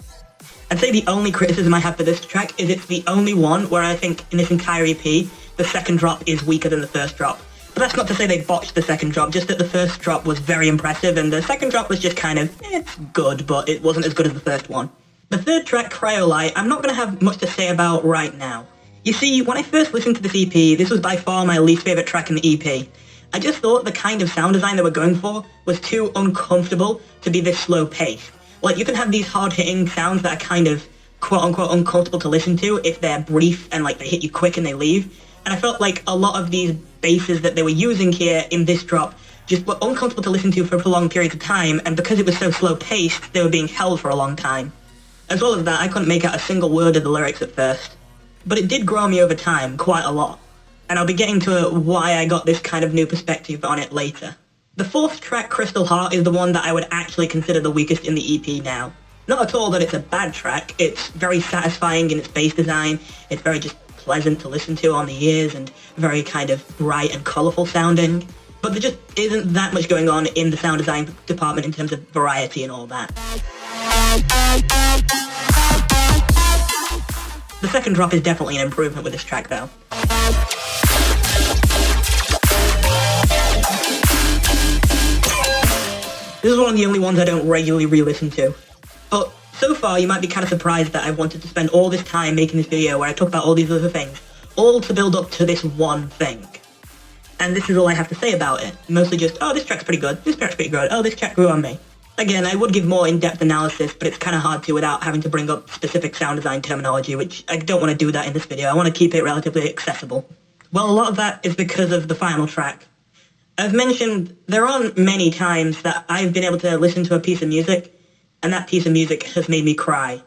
I'd say the only criticism I have for this track is it's the only one where I think in this entire EP, the second drop is weaker than the first drop. But that's not to say they botched the second drop, just that the first drop was very impressive, and the second drop was just kind of, it's good, but it wasn't as good as the first one. The third track, Cryolite, I'm not going to have much to say about right now. You see, when I first listened to this EP, this was by far my least favourite track in the EP. I just thought the kind of sound design they were going for was too uncomfortable to be this slow paced. Like, you can have these hard-hitting sounds that are kind of quote-unquote uncomfortable to listen to if they're brief and like they hit you quick and they leave. And I felt like a lot of these basses that they were using here in this drop just were uncomfortable to listen to for prolonged periods of time, and because it was so slow-paced, they were being held for a long time. As well as that, I couldn't make out a single word of the lyrics at first. But it did grow on me over time, quite a lot. And I'll be getting to why I got this kind of new perspective on it later. The fourth track, Crystal Heart, is the one that I would actually consider the weakest in the EP now. Not at all that it's a bad track, it's very satisfying in its bass design, it's very just pleasant to listen to on the ears and very kind of bright and colourful sounding. But there just isn't that much going on in the sound design department in terms of variety and all that. The second drop is definitely an improvement with this track though. This is one of the only ones I don't regularly re-listen to. But so far you might be kind of surprised that I wanted to spend all this time making this video where I talk about all these other things, all to build up to this one thing. And this is all I have to say about it. Mostly just, oh, this track's pretty good, this track's pretty good, oh, this track grew on me. Again, I would give more in-depth analysis, but it's kind of hard to without having to bring up specific sound design terminology, which I don't want to do that in this video. I want to keep it relatively accessible. Well, a lot of that is because of the final track. As mentioned, there aren't many times that I've been able to listen to a piece of music, and that piece of music has made me cry.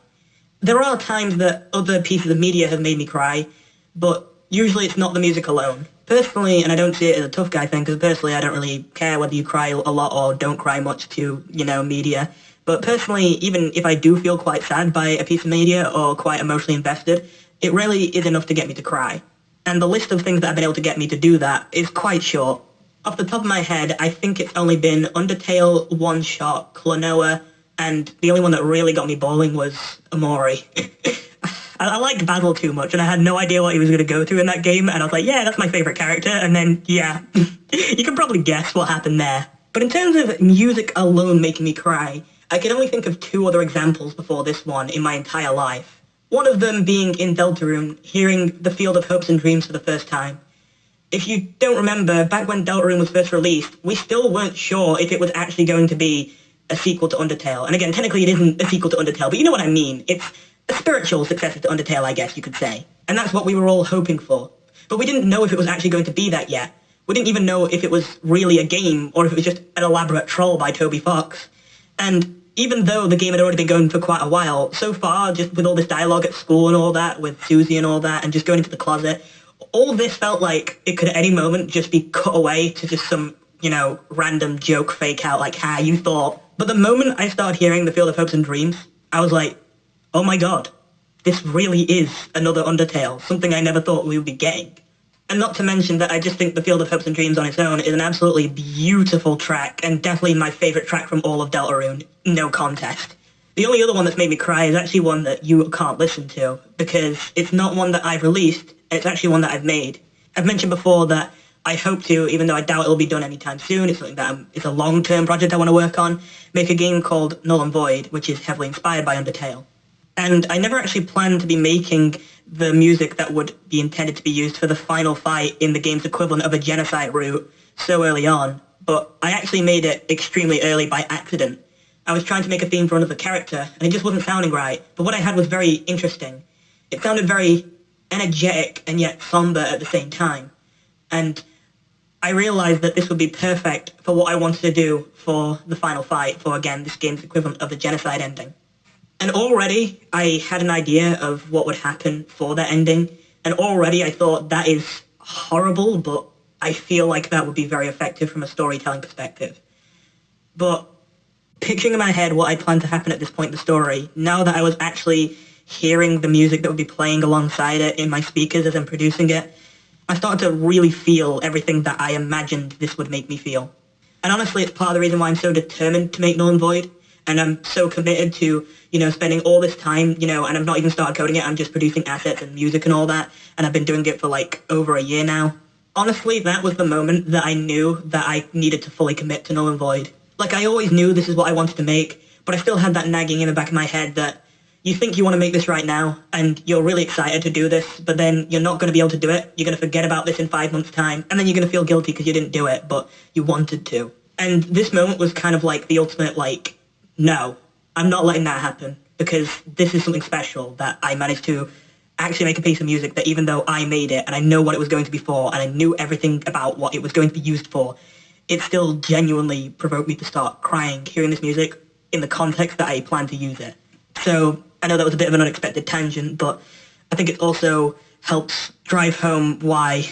There are times that other pieces of media have made me cry, but usually it's not the music alone. Personally, and I don't see it as a tough guy thing, because personally I don't really care whether you cry a lot or don't cry much to, media. But personally, even if I do feel quite sad by a piece of media or quite emotionally invested, it really is enough to get me to cry. And the list of things that have been able to get me to do that is quite short. Off the top of my head, I think it's only been Undertale, One Shot, Klonoa, and the only one that really got me bawling was Amori. I liked Basil too much, and I had no idea what he was going to go through in that game, and I was like, yeah, that's my favorite character, and then, yeah, you can probably guess what happened there. But in terms of music alone making me cry, I can only think of 2 other examples before this one in my entire life. One of them being in Deltarune, hearing The Field of Hopes and Dreams for the first time. If you don't remember, back when Deltarune was first released, we still weren't sure if it was actually going to be a sequel to Undertale. And again, technically it isn't a sequel to Undertale, but you know what I mean. It's a spiritual successor to Undertale, I guess you could say. And that's what we were all hoping for. But we didn't know if it was actually going to be that yet. We didn't even know if it was really a game or if it was just an elaborate troll by Toby Fox. And even though the game had already been going for quite a while, so far, just with all this dialogue at school and all that, with Susie and all that, and just going into the closet, all this felt like it could at any moment just be cut away to just some, random joke fake out, like, you thought. But the moment I started hearing The Field of Hopes and Dreams, I was like, oh my god, this really is another Undertale, something I never thought we would be getting. And not to mention that I just think The Field of Hopes and Dreams on its own is an absolutely beautiful track, and definitely my favourite track from all of Deltarune, no contest. The only other one that's made me cry is actually one that you can't listen to, because it's not one that I've released, it's actually one that I've made. I've mentioned before that I hope to, even though I doubt it'll be done anytime soon, it's something that it's a long-term project I want to work on, make a game called Null and Void, which is heavily inspired by Undertale. And I never actually planned to be making the music that would be intended to be used for the final fight in the game's equivalent of a genocide route so early on, but I actually made it extremely early by accident. I was trying to make a theme for another character, and it just wasn't sounding right, but what I had was very interesting. It sounded very energetic and yet somber at the same time, and I realized that this would be perfect for what I wanted to do for the final fight, for, again, this game's equivalent of the genocide ending. And already I had an idea of what would happen for that ending, and already I thought that is horrible, but I feel like that would be very effective from a storytelling perspective. But picturing in my head what I planned to happen at this point in the story, now that I was actually hearing the music that would be playing alongside it in my speakers as I'm producing it, I started to really feel everything that I imagined this would make me feel. And honestly, it's part of the reason why I'm so determined to make Null and Void, and I'm so committed to, spending all this time, and I've not even started coding it, I'm just producing assets and music and all that, and I've been doing it for over a year now. Honestly, that was the moment that I knew that I needed to fully commit to Null and Void. I always knew this is what I wanted to make, but I still had that nagging in the back of my head that you think you want to make this right now, and you're really excited to do this, but then you're not going to be able to do it. You're going to forget about this in 5 months' time, and then you're going to feel guilty because you didn't do it, but you wanted to. And this moment was kind of the ultimate, no, I'm not letting that happen, because this is something special that I managed to actually make a piece of music that, even though I made it and I know what it was going to be for and I knew everything about what it was going to be used for, it still genuinely provoked me to start crying hearing this music in the context that I planned to use it. So I know that was a bit of an unexpected tangent, but I think it also helps drive home why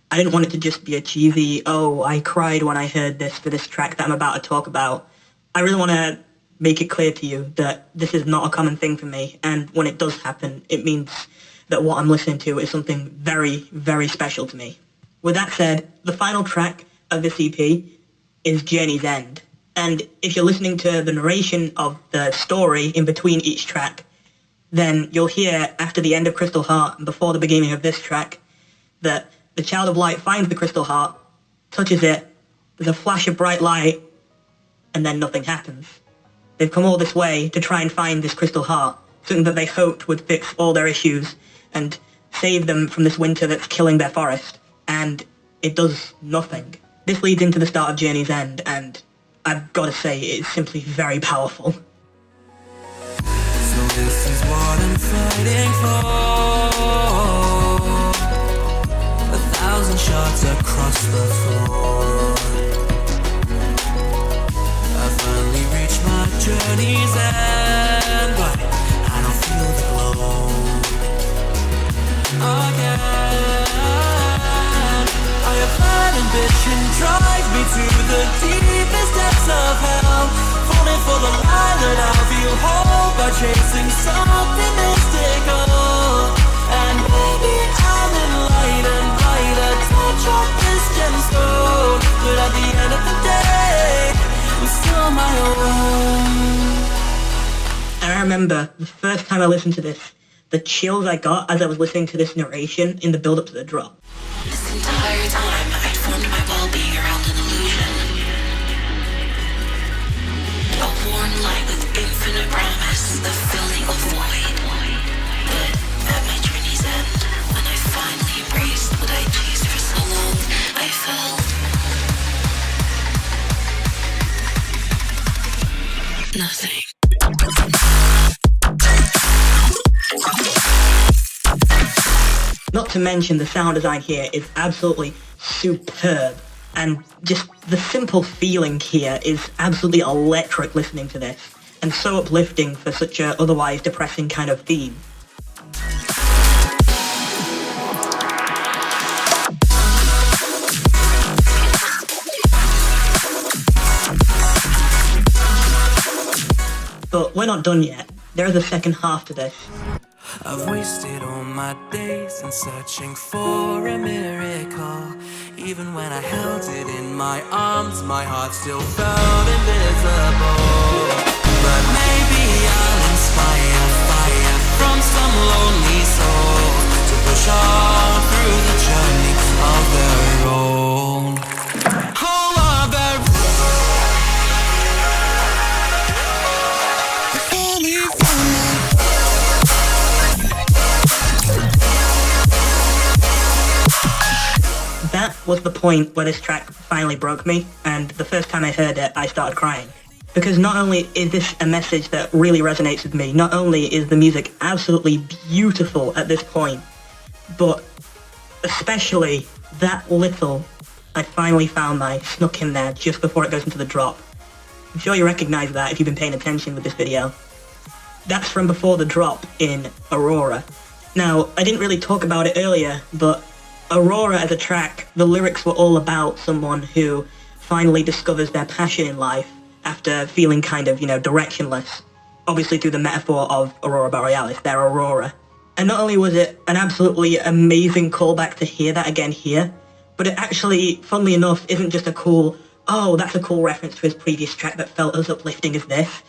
I didn't want it to just be a cheesy, I cried when I heard this for this track that I'm about to talk about. I really want to make it clear to you that this is not a common thing for me, and when it does happen, it means that what I'm listening to is something very, very special to me. With that said, the final track of this EP is Journey's End, and if you're listening to the narration of the story in between each track, then you'll hear after the end of Crystal Heart and before the beginning of this track that the Child of Light finds the Crystal Heart, touches it, there's a flash of bright light, and then nothing happens. They've come all this way to try and find this Crystal Heart, something that they hoped would fix all their issues and save them from this winter that's killing their forest, and it does nothing. This leads into the start of Journey's End, and I've got to say, it's simply very powerful. So this is what I'm fighting for. 1,000 shots across the floor. I finally reached my journey's end, but I don't feel the glow again. passion drive me to the deepest depths of hell. Falling for the lie that I feel whole by chasing something mystical. And maybe I'm enlightened by the touch of this gemstone, but at the end of the day, I'm still my own. And I remember the first time I listened to this, the chills I got as I was listening to this narration in the build-up to the drop. This entire time, I'd formed my well-being around an illusion. A warm light with infinite promise, the filling of void. But at my journey's end, when I finally embraced what I chased for so long, I felt nothing. Not to mention the sound design here is absolutely superb, and just the simple feeling here is absolutely electric listening to this, and so uplifting for such a otherwise depressing kind of theme. But we're not done yet. There is a second half to this. I've wasted all my days in searching for a miracle. Even when I held it in my arms, my heart still felt invisible. But maybe I'll inspire fire from some lonely soul to push on through the journey of their own. Oh, I bet that was the point where this track finally broke me, and the first time I heard it, I started crying. Because not only is this a message that really resonates with me, not only is the music absolutely beautiful at this point, but especially that little I finally found my snuck in there just before it goes into the drop. I'm sure you recognize that if you've been paying attention with this video. That's from before the drop in Aurora. Now, I didn't really talk about it earlier, but Aurora as a track, the lyrics were all about someone who finally discovers their passion in life after feeling kind of, directionless. Obviously through the metaphor of Aurora Borealis, their Aurora. And not only was it an absolutely amazing callback to hear that again here, but it actually, funnily enough, isn't just a cool, oh, that's a cool reference to his previous track that felt as uplifting as this.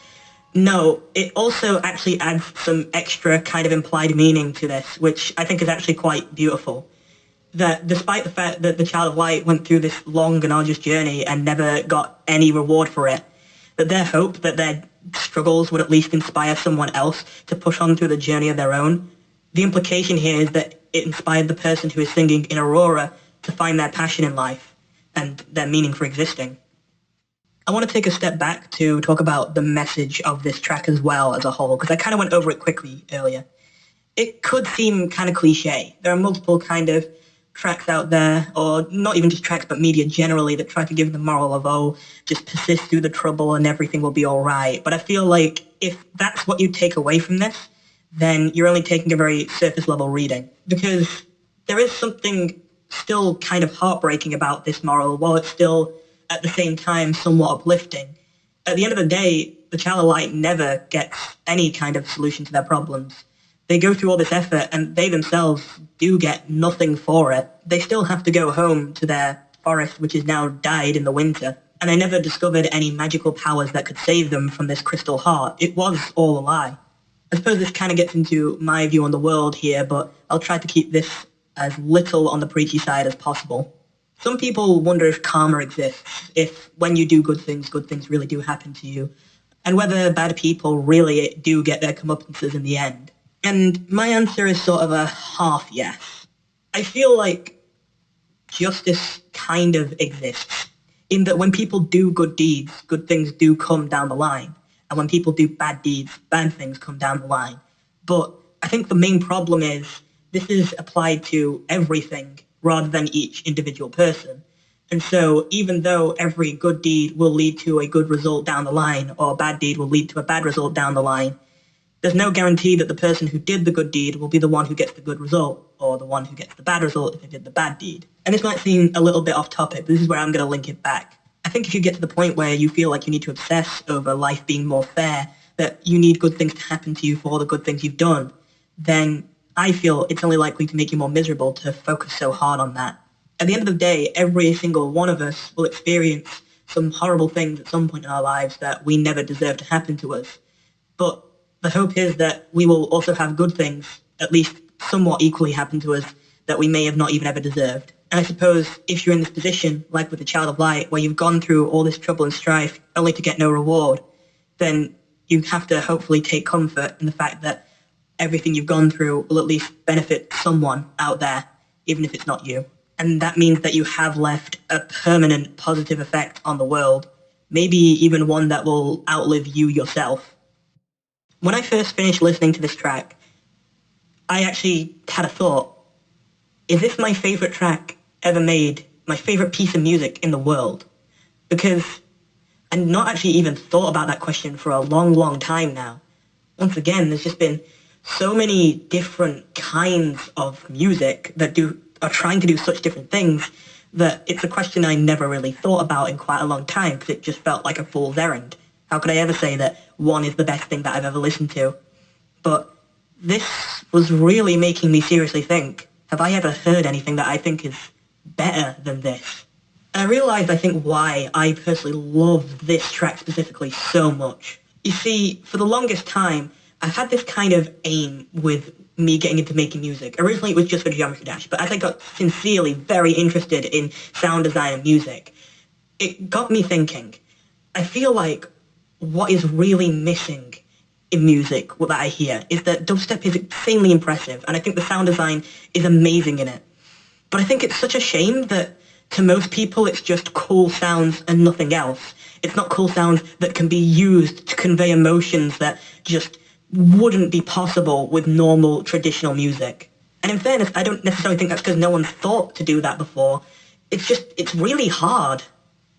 No, it also actually adds some extra kind of implied meaning to this, which I think is actually quite beautiful. That despite the fact that the Child of Light went through this long and arduous journey and never got any reward for it, that their hope that their struggles would at least inspire someone else to push on through the journey of their own. The implication here is that it inspired the person who is singing in Aurora to find their passion in life and their meaning for existing. I want to take a step back to talk about the message of this track as well as a whole, because I kind of went over it quickly earlier. It could seem kind of cliche. There are multiple kind of tracks out there, or not even just tracks, but media generally, that try to give the moral of, oh, just persist through the trouble and everything will be all right. But I feel like if that's what you take away from this, then you're only taking a very surface level reading. Because there is something still kind of heartbreaking about this moral, while it's still, at the same time, somewhat uplifting. At the end of the day, the Child of Light never gets any kind of solution to their problems. They go through all this effort and they themselves do get nothing for it. They still have to go home to their forest, which is now died in the winter. And they never discovered any magical powers that could save them from this crystal heart. It was all a lie. I suppose this kind of gets into my view on the world here, but I'll try to keep this as little on the preachy side as possible. Some people wonder if karma exists, if when you do good things really do happen to you, and whether bad people really do get their comeuppances in the end. And my answer is sort of a half yes. I feel like justice kind of exists, in that when people do good deeds, good things do come down the line. And when people do bad deeds, bad things come down the line. But I think the main problem is this is applied to everything rather than each individual person. And so even though every good deed will lead to a good result down the line, or a bad deed will lead to a bad result down the line, there's no guarantee that the person who did the good deed will be the one who gets the good result, or the one who gets the bad result if they did the bad deed. And this might seem a little bit off topic, but this is where I'm going to link it back. I think if you get to the point where you feel like you need to obsess over life being more fair, that you need good things to happen to you for all the good things you've done, then I feel it's only likely to make you more miserable to focus so hard on that. At the end of the day, every single one of us will experience some horrible things at some point in our lives that we never deserve to happen to us. But the hope is that we will also have good things, at least somewhat equally happen to us, that we may have not even ever deserved. And I suppose if you're in this position, like with the Child of Light, where you've gone through all this trouble and strife only to get no reward, then you have to hopefully take comfort in the fact that everything you've gone through will at least benefit someone out there, even if it's not you. And that means that you have left a permanent positive effect on the world, maybe even one that will outlive you yourself. When I first finished listening to this track, I actually had a thought. Is this my favorite track ever made, my favorite piece of music in the world? Because I've not actually even thought about that question for a long, long time now. Once again, there's just been so many different kinds of music that are trying to do such different things that it's a question I never really thought about in quite a long time because it just felt like a fool's errand. How could I ever say that one is the best thing that I've ever listened to? But this was really making me seriously think, have I ever heard anything that I think is better than this? And I realized, I think, why I personally love this track specifically so much. You see, for the longest time, I've had this kind of aim with me getting into making music. Originally, it was just for Geometry Dash, but as I got sincerely very interested in sound design and music, it got me thinking. I feel like what is really missing in music, what that I hear, is that dubstep is insanely impressive, and I think the sound design is amazing in it. But I think it's such a shame that to most people it's just cool sounds and nothing else. It's not cool sounds that can be used to convey emotions that just wouldn't be possible with normal traditional music. And in fairness, I don't necessarily think that's because no one's thought to do that before. It's really hard.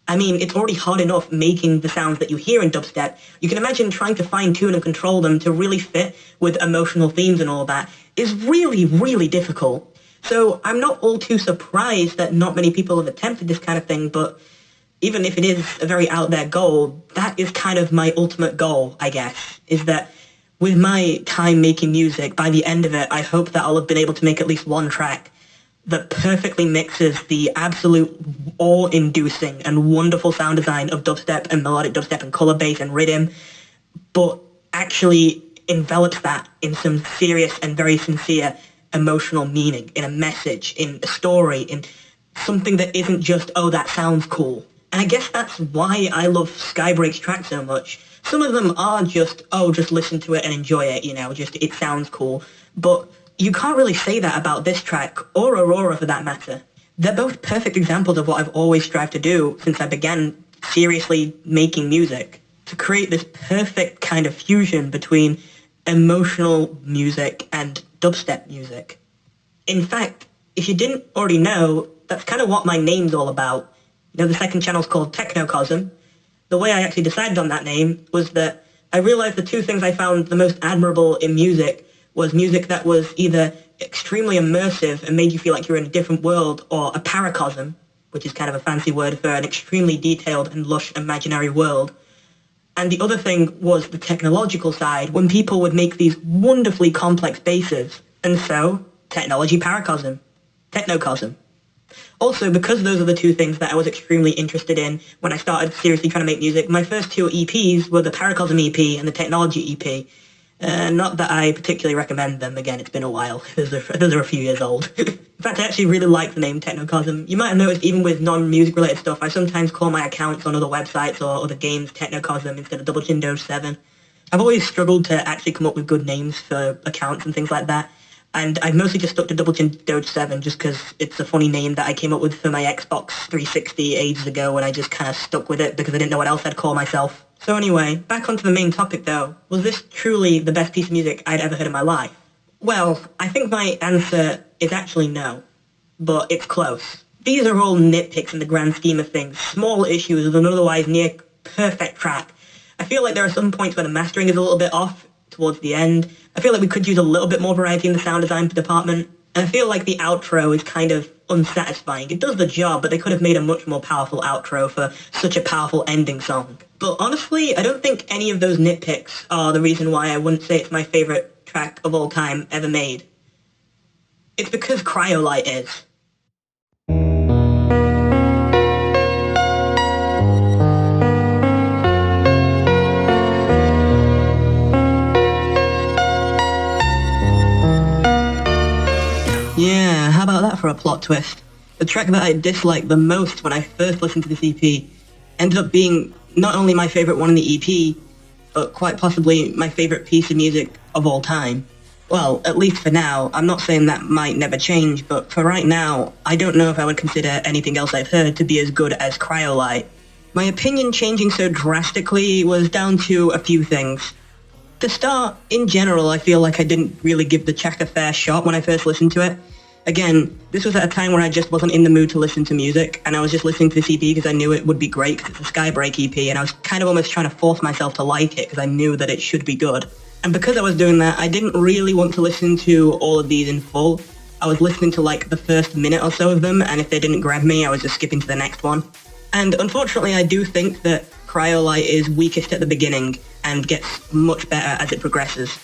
I mean, it's already hard enough making the sounds that you hear in dubstep. You can imagine trying to fine-tune and control them to really fit with emotional themes and all that is really, really difficult. So I'm not all too surprised that not many people have attempted this kind of thing, but even if it is a very out there goal, that is kind of my ultimate goal, I guess, is that with my time making music, by the end of it, I hope that I'll have been able to make at least one track that perfectly mixes the absolute awe-inducing and wonderful sound design of dubstep and melodic dubstep and color bass and rhythm, but actually envelops that in some serious and very sincere emotional meaning, in a message, in a story, in something that isn't just, oh, that sounds cool. And I guess that's why I love Skybreak's track so much. Some of them are just, oh, just listen to it and enjoy it, just it sounds cool. But you can't really say that about this track, or Aurora for that matter. They're both perfect examples of what I've always strived to do since I began seriously making music, to create this perfect kind of fusion between emotional music and dubstep music. In fact, if you didn't already know, that's kind of what my name's all about. The second channel's called Technocosm. The way I actually decided on that name was that I realized the two things I found the most admirable in music was music that was either extremely immersive and made you feel like you're in a different world, or a paracosm, which is kind of a fancy word for an extremely detailed and lush imaginary world. And the other thing was the technological side, when people would make these wonderfully complex basses. And so, technology paracosm, technocosm. Also, because those are the two things that I was extremely interested in when I started seriously trying to make music, my first two EPs were the Paracosm EP and the Technology EP. Not that I particularly recommend them. Again, it's been a while. Those are a few years old. In fact, I actually really like the name Technocosm. You might have noticed even with non-music related stuff, I sometimes call my accounts on other websites or other games Technocosm instead of Double Chin Doge 7. I've always struggled to actually come up with good names for accounts and things like that. And I've mostly just stuck to Double Chin Doge 7 just because it's a funny name that I came up with for my Xbox 360 ages ago, and I just kind of stuck with it because I didn't know what else I'd call myself. So anyway, back onto the main topic though. Was this truly the best piece of music I'd ever heard in my life? Well, I think my answer is actually no, but it's close. These are all nitpicks in the grand scheme of things, small issues with an otherwise near perfect track. I feel like there are some points where the mastering is a little bit off, towards the end. I feel like we could use a little bit more variety in the sound design department. And I feel like the outro is kind of unsatisfying. It does the job, but they could have made a much more powerful outro for such a powerful ending song. But honestly, I don't think any of those nitpicks are the reason why I wouldn't say it's my favorite track of all time ever made. It's because Cryolite is. Yeah, how about that for a plot twist? The track that I disliked the most when I first listened to this EP ended up being not only my favorite one in the EP, but quite possibly my favorite piece of music of all time. Well, at least for now. I'm not saying that might never change, but for right now, I don't know if I would consider anything else I've heard to be as good as Cryolite. My opinion changing so drastically was down to a few things. To start, in general, I feel like I didn't really give the track a fair shot when I first listened to it. Again, this was at a time where I just wasn't in the mood to listen to music, and I was just listening to this EP because I knew it would be great because it's a Skybreak EP, and I was kind of almost trying to force myself to like it because I knew that it should be good. And because I was doing that, I didn't really want to listen to all of these in full. I was listening to like the first minute or so of them, and if they didn't grab me, I was just skipping to the next one. And unfortunately, I do think that Cryolite is weakest at the beginning and gets much better as it progresses.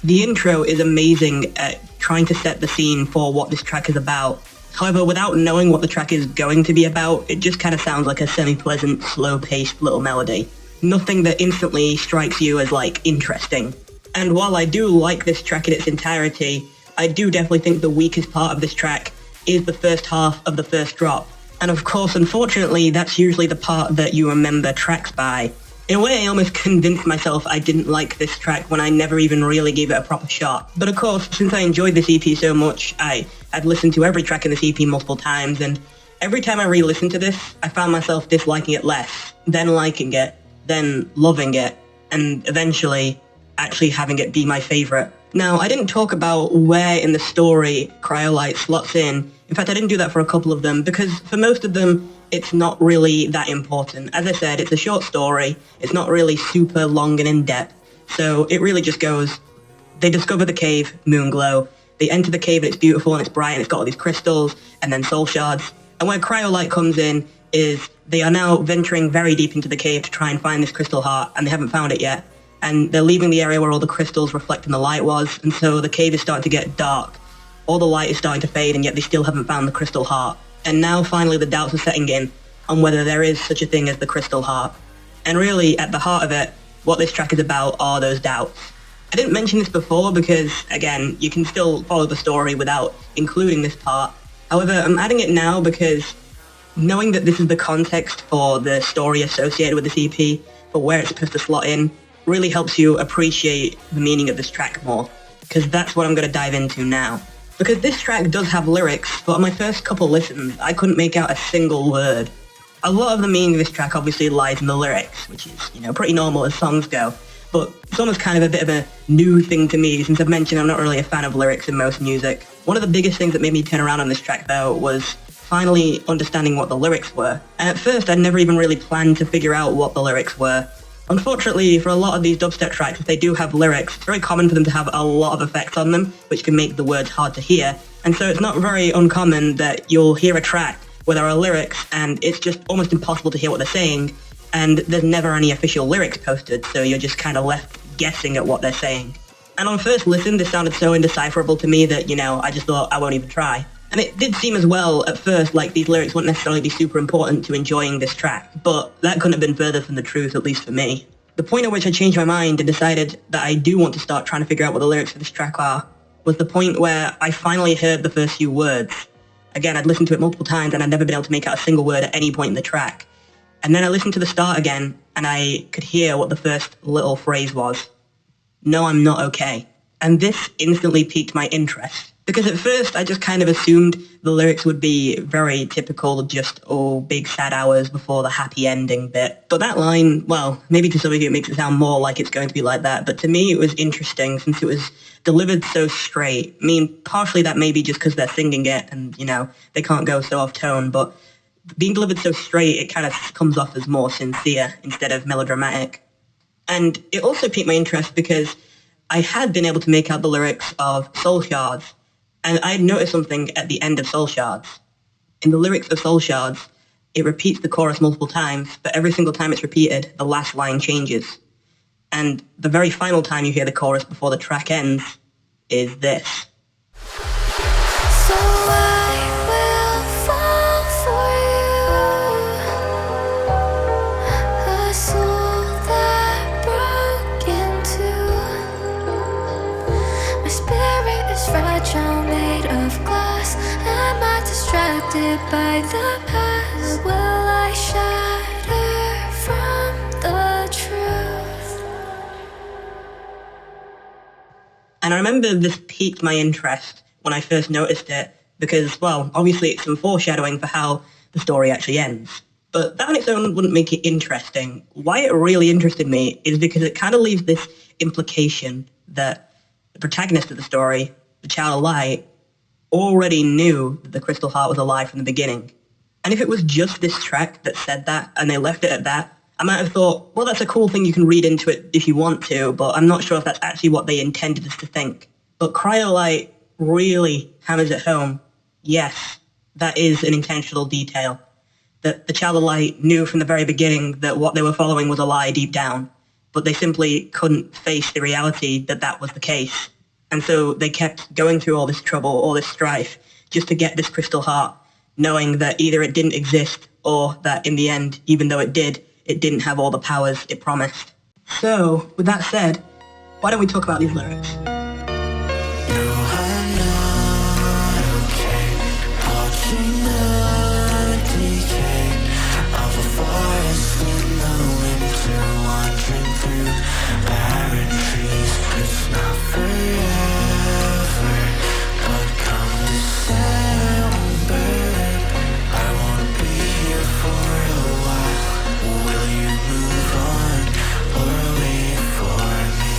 The intro is amazing at trying to set the scene for what this track is about. However, without knowing what the track is going to be about, it just kind of sounds like a semi-pleasant, slow-paced little melody. Nothing that instantly strikes you as, like, interesting. And while I do like this track in its entirety, I do definitely think the weakest part of this track is the first half of the first drop. And of course, unfortunately, that's usually the part that you remember tracks by. In a way, I almost convinced myself I didn't like this track when I never even really gave it a proper shot. But of course, since I enjoyed this EP so much, I had listened to every track in this EP multiple times, and every time I re-listened to this, I found myself disliking it less, then liking it, then loving it, and eventually actually having it be my favorite. Now, I didn't talk about where in the story Cryolite slots in. In fact, I didn't do that for a couple of them, because for most of them, it's not really that important. As I said, it's a short story. It's not really super long and in-depth. So it really just goes, they discover the cave, Moonglow. They enter the cave and it's beautiful and it's bright and it's got all these crystals and then soul shards. And where Cryolite comes in is they are now venturing very deep into the cave to try and find this crystal heart, and they haven't found it yet. And they're leaving the area where all the crystals reflecting the light was, and so the cave is starting to get dark. All the light is starting to fade, and yet they still haven't found the crystal heart. And now finally the doubts are setting in on whether there is such a thing as the crystal heart. And really, at the heart of it, what this track is about are those doubts. I didn't mention this before because, again, you can still follow the story without including this part. However, I'm adding it now because knowing that this is the context for the story associated with this EP, for where it's supposed to slot in, really helps you appreciate the meaning of this track more, because that's what I'm going to dive into now. Because this track does have lyrics, but on my first couple listens, I couldn't make out a single word. A lot of the meaning of this track obviously lies in the lyrics, which is, pretty normal as songs go, but it's almost kind of a bit of a new thing to me, since I've mentioned I'm not really a fan of lyrics in most music. One of the biggest things that made me turn around on this track, though, was finally understanding what the lyrics were. And at first, I'd never even really planned to figure out what the lyrics were. Unfortunately, for a lot of these dubstep tracks, if they do have lyrics, it's very common for them to have a lot of effects on them, which can make the words hard to hear. And so it's not very uncommon that you'll hear a track where there are lyrics and it's just almost impossible to hear what they're saying, and there's never any official lyrics posted, so you're just kind of left guessing at what they're saying. And on first listen, this sounded so indecipherable to me that, I just thought I won't even try. And it did seem as well at first like these lyrics wouldn't necessarily be super important to enjoying this track, but that couldn't have been further from the truth, at least for me. The point at which I changed my mind and decided that I do want to start trying to figure out what the lyrics for this track are was the point where I finally heard the first few words. Again, I'd listened to it multiple times and I'd never been able to make out a single word at any point in the track. And then I listened to the start again and I could hear what the first little phrase was. No, I'm not okay. And this instantly piqued my interest. Because at first I just kind of assumed the lyrics would be very typical, just, big sad hours before the happy ending bit. But that line, well, maybe to some of you it makes it sound more like it's going to be like that, but to me it was interesting since it was delivered so straight. I mean, partially that may be just because they're singing it and, they can't go so off tone, but being delivered so straight, it kind of comes off as more sincere instead of melodramatic. And it also piqued my interest because I had been able to make out the lyrics of Soul Shards, and I noticed something at the end of Soul Shards. In the lyrics of Soul Shards, it repeats the chorus multiple times, but every single time it's repeated, the last line changes. And the very final time you hear the chorus before the track ends is this. So I will fall for you, a soul that broke into. My spirit is fragile, made of glass. Am I distracted by the past? Will I shatter from the truth? And I remember this piqued my interest when I first noticed it because, well, obviously it's some foreshadowing for how the story actually ends. But that on its own wouldn't make it interesting. Why it really interested me is because it kind of leaves this implication that the protagonist of the story, the Child of Light, already knew that the Crystal Heart was alive from the beginning. And if it was just this track that said that and they left it at that, I might have thought, well, that's a cool thing, you can read into it if you want to, but I'm not sure if that's actually what they intended us to think. But Cryolite really hammers it home. Yes, that is an intentional detail. That the Child of Light knew from the very beginning that what they were following was a lie deep down, but they simply couldn't face the reality that that was the case. And so they kept going through all this trouble, all this strife, just to get this Crystal Heart, knowing that either it didn't exist or that in the end, even though it didn't have all the powers it promised. So, with that said, why don't we talk about these lyrics? No, I'm not okay. Watching the decay of a forest in the winter, wandering through barren trees. It's not forever, but come December, I won't be here for a while. Will you move on or wait for me?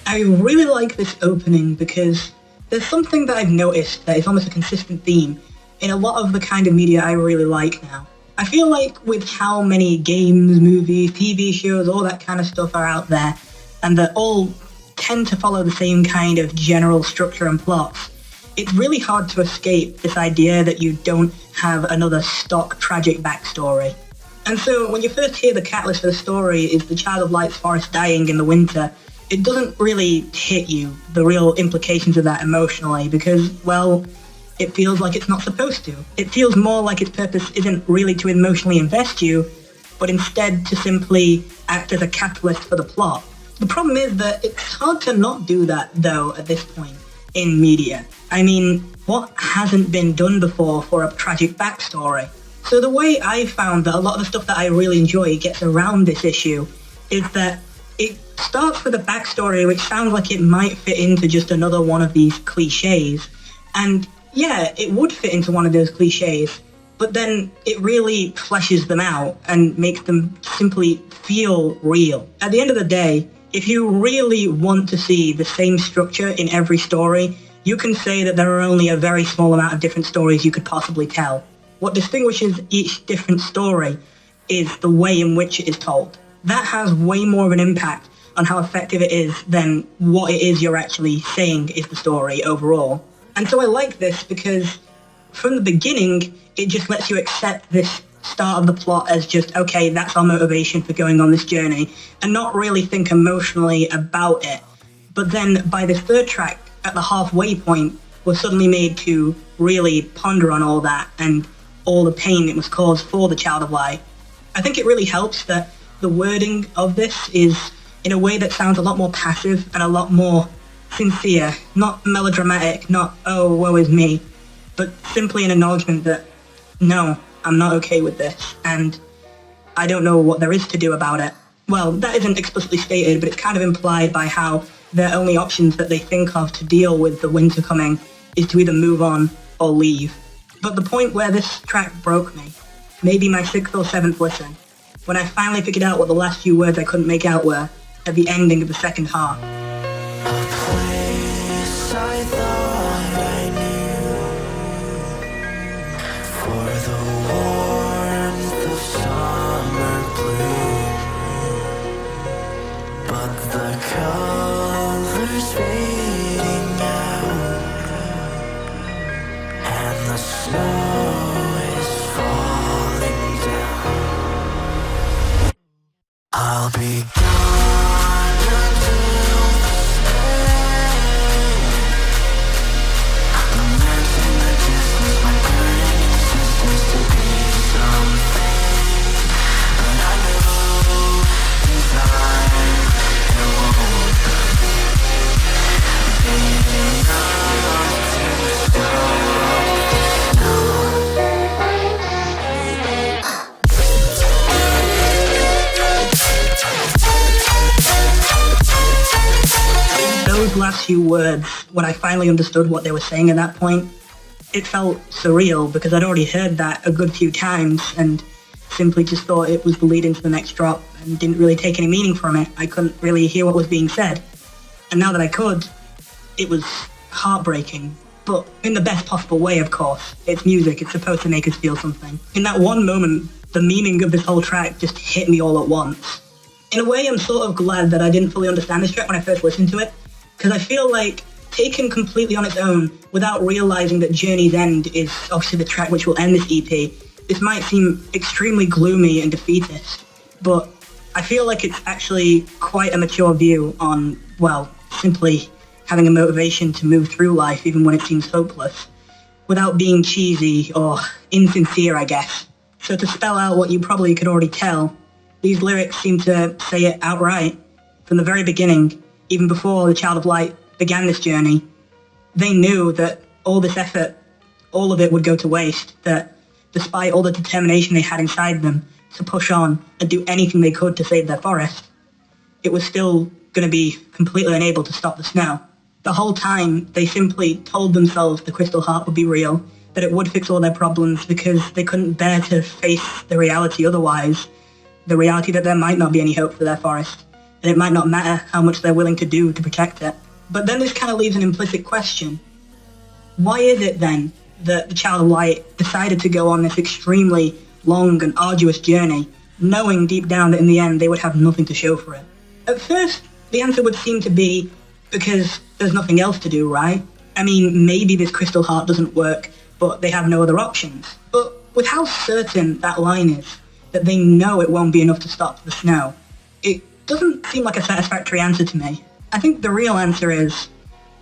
I really like this opening because there's something that I've noticed that is almost a consistent theme in a lot of the kind of media I really like now. I feel like with how many games, movies, TV shows, all that kind of stuff are out there, and that all tend to follow the same kind of general structure and plots, it's really hard to escape this idea that you don't have another stock tragic backstory. And so when you first hear the catalyst for the story is the Child of Light's forest dying in the winter, it doesn't really hit you, the real implications of that emotionally, because, well, it feels like it's not supposed to. It feels more like its purpose isn't really to emotionally invest you, but instead to simply act as a catalyst for the plot. The problem is that it's hard to not do that, though, at this point in media. I mean, what hasn't been done before for a tragic backstory? So the way I found that a lot of the stuff that I really enjoy gets around this issue is that it starts with a backstory which sounds like it might fit into just another one of these cliches. And yeah, it would fit into one of those cliches, but then it really fleshes them out and makes them simply feel real. At the end of the day, if you really want to see the same structure in every story, you can say that there are only a very small amount of different stories you could possibly tell. What distinguishes each different story is the way in which it is told. That has way more of an impact on how effective it is than what it is you're actually saying is the story overall. And so I like this because from the beginning, it just lets you accept this start of the plot as just, okay, that's our motivation for going on this journey, and not really think emotionally about it. But then by the third track, at the halfway point, we're suddenly made to really ponder on all that and all the pain it was caused for the Child of Light. I think it really helps that the wording of this is in a way that sounds a lot more passive and a lot more sincere, not melodramatic, not, oh, woe is me, but simply an acknowledgement that, no, I'm not okay with this, and I don't know what there is to do about it. Well, that isn't explicitly stated, but it's kind of implied by how their only options that they think of to deal with the winter coming is to either move on or leave. But the point where this track broke me, maybe my 6th or 7th listen, when I finally figured out what the last few words I couldn't make out were at the ending of the second half. A place I thought I knew, for the warmth of summer blue, but the cover the snow is falling down. I'll be gone until the spring. Imagine the distance, my burning insistence to be something. But I know in time it won't be. Being up to the stars. Those last few words, when I finally understood what they were saying at that point, it felt surreal because I'd already heard that a good few times and simply just thought it was the lead into the next drop and didn't really take any meaning from it. I couldn't really hear what was being said. And now that I could, it was heartbreaking, but in the best possible way, of course. It's music, it's supposed to make us feel something. In that one moment, the meaning of this whole track just hit me all at once. In a way, I'm sort of glad that I didn't fully understand this track when I first listened to it, because I feel like, taken completely on its own, without realizing that Journey's End is obviously the track which will end this EP, this might seem extremely gloomy and defeatist, but I feel like it's actually quite a mature view on, well, simply having a motivation to move through life even when it seems hopeless, without being cheesy or insincere, I guess. So to spell out what you probably could already tell, these lyrics seem to say it outright. From the very beginning, even before the Child of Light began this journey, they knew that all this effort, all of it would go to waste, that despite all the determination they had inside them to push on and do anything they could to save their forest, it was still going to be completely unable to stop the snow. The whole time, they simply told themselves the Crystal Heart would be real, that it would fix all their problems because they couldn't bear to face the reality otherwise, the reality that there might not be any hope for their forest, and it might not matter how much they're willing to do to protect it. But then this kind of leaves an implicit question. Why is it then that the Child of Light decided to go on this extremely long and arduous journey, knowing deep down that in the end they would have nothing to show for it? At first, the answer would seem to be because there's nothing else to do, right? I mean, maybe this Crystal Heart doesn't work, but they have no other options. But with how certain that line is, that they know it won't be enough to stop the snow, it doesn't seem like a satisfactory answer to me. I think the real answer is,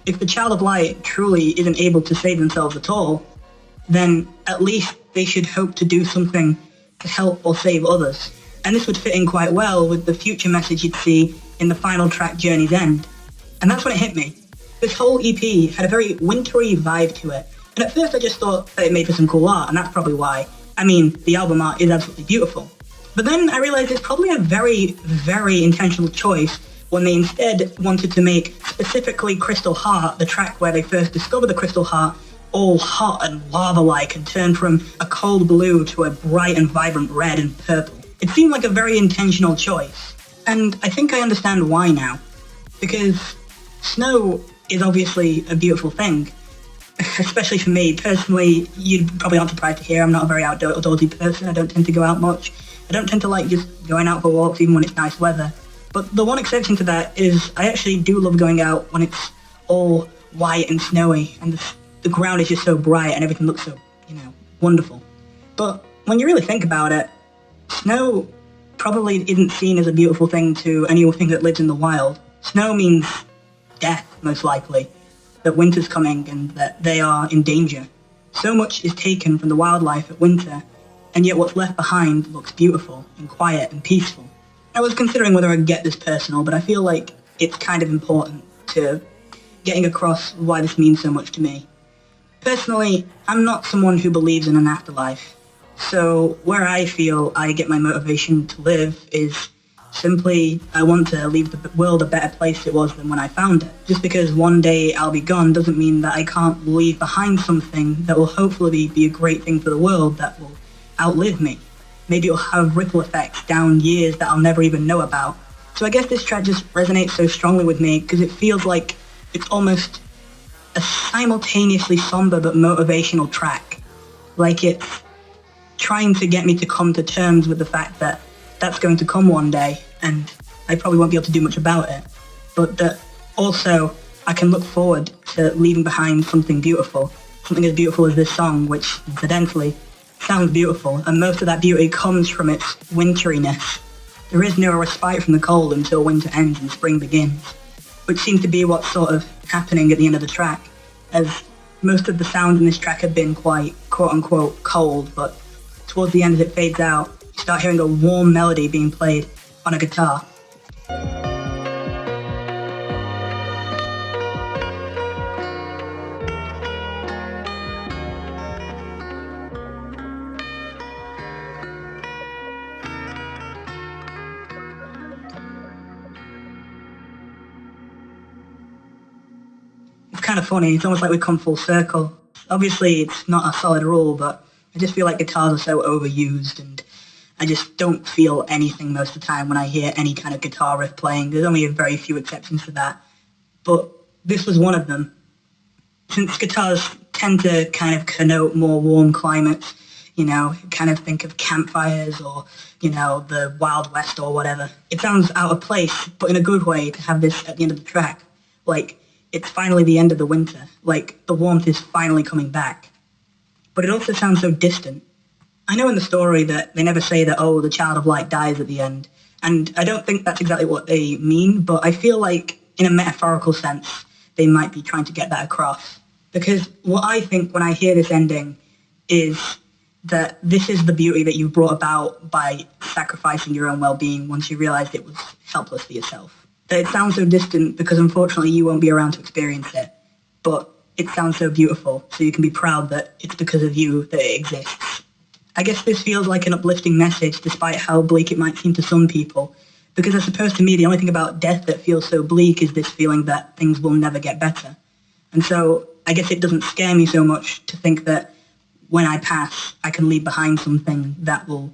if the Child of Light truly isn't able to save themselves at all, then at least they should hope to do something to help or save others. And this would fit in quite well with the future message you'd see in the final track, Journey's End. And that's when it hit me. This whole EP had a very wintry vibe to it. And at first I just thought that it made for some cool art, and that's probably why. I mean, the album art is absolutely beautiful. But then I realized it's probably a very, very intentional choice when they instead wanted to make specifically Crystal Heart, the track where they first discovered the Crystal Heart, all hot and lava-like and turn from a cold blue to a bright and vibrant red and purple. It seemed like a very intentional choice. And I think I understand why now. Because snow is obviously a beautiful thing. Especially for me, personally, you probably aren't surprised to hear I'm not a very outdoorsy person. I don't tend to go out much. I don't tend to like just going out for walks even when it's nice weather. But the one exception to that is I actually do love going out when it's all white and snowy and the ground is just so bright and everything looks so, wonderful. But when you really think about it, snow probably isn't seen as a beautiful thing to anything that lives in the wild. Snow means death, most likely, that winter's coming and that they are in danger. So much is taken from the wildlife at winter, and yet what's left behind looks beautiful and quiet and peaceful. I was considering whether I'd get this personal, but I feel like it's kind of important to getting across why this means so much to me. Personally, I'm not someone who believes in an afterlife, so where I feel I get my motivation to live is simply I want to leave the world a better place it was than when I found it. Just because one day I'll be gone doesn't mean that I can't leave behind something that will hopefully be a great thing for the world that will outlive me. Maybe it'll have ripple effects down years that I'll never even know about. So I guess this track just resonates so strongly with me because it feels like it's almost a simultaneously somber but motivational track. Like it's trying to get me to come to terms with the fact that that's going to come one day and I probably won't be able to do much about it. But that also I can look forward to leaving behind something beautiful something as beautiful as this song, which incidentally sounds beautiful, and most of that beauty comes from its winteriness. There is no respite from the cold until winter ends and spring begins, which seems to be what's sort of happening at the end of the track, as most of the sounds in this track have been quite quote-unquote cold, but towards the end as it fades out, you start hearing a warm melody being played on a guitar. It's kind of funny, it's almost like we've come full circle. Obviously, it's not a solid rule, but I just feel like guitars are so overused, and I just don't feel anything most of the time when I hear any kind of guitar riff playing. There's only a very few exceptions to that, but this was one of them. Since guitars tend to kind of connote more warm climates, kind of think of campfires or, the Wild West or whatever, it sounds out of place, but in a good way to have this at the end of the track. Like, it's finally the end of the winter. Like, the warmth is finally coming back. But it also sounds so distant. I know in the story that they never say that, oh, the child of light dies at the end. And I don't think that's exactly what they mean, but I feel like, in a metaphorical sense, they might be trying to get that across. Because what I think when I hear this ending is that this is the beauty that you brought about by sacrificing your own well-being once you realized it was helpless for yourself. That it sounds so distant because unfortunately you won't be around to experience it, but it sounds so beautiful, so you can be proud that it's because of you that it exists. I guess this feels like an uplifting message despite how bleak it might seem to some people, because I suppose to me the only thing about death that feels so bleak is this feeling that things will never get better. And so I guess it doesn't scare me so much to think that when I pass, I can leave behind something that will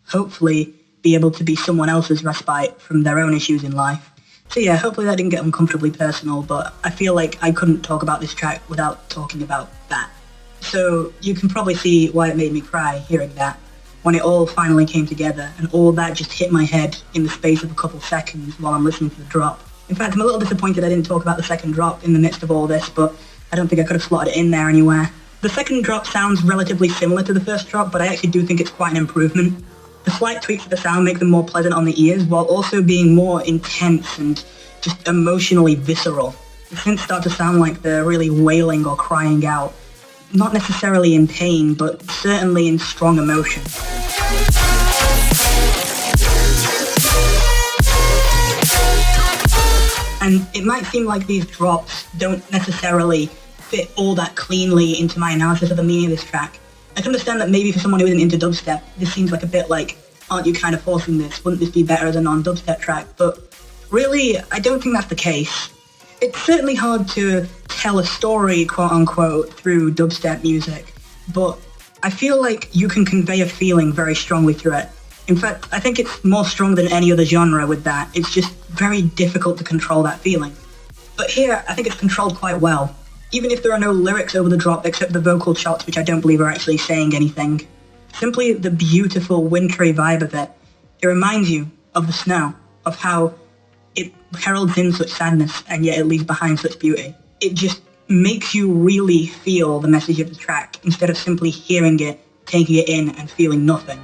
hopefully be able to be someone else's respite from their own issues in life. So yeah, hopefully that didn't get uncomfortably personal, but I feel like I couldn't talk about this track without talking about that. So you can probably see why it made me cry hearing that, when it all finally came together, and all that just hit my head in the space of a couple seconds while I'm listening to the drop. In fact, I'm a little disappointed I didn't talk about the second drop in the midst of all this, but I don't think I could have slotted it in there anywhere. The second drop sounds relatively similar to the first drop, but I actually do think it's quite an improvement. The slight tweaks to the sound make them more pleasant on the ears, while also being more intense and just emotionally visceral. The synths start to sound like they're really wailing or crying out, not necessarily in pain, but certainly in strong emotion. And it might seem like these drops don't necessarily fit all that cleanly into my analysis of the meaning of this track. I can understand that maybe for someone who isn't into dubstep, this seems like a bit like, aren't you kind of forcing this? Wouldn't this be better as a non-dubstep track? But really, I don't think that's the case. It's certainly hard to tell a story, quote-unquote, through dubstep music, but I feel like you can convey a feeling very strongly through it. In fact, I think it's more strong than any other genre with that. It's just very difficult to control that feeling. But here, I think it's controlled quite well. Even if there are no lyrics over the drop except the vocal shots, which I don't believe are actually saying anything. Simply the beautiful wintry vibe of it. It reminds you of the snow, of how it heralds in such sadness and yet it leaves behind such beauty. It just makes you really feel the message of the track instead of simply hearing it, taking it in and feeling nothing.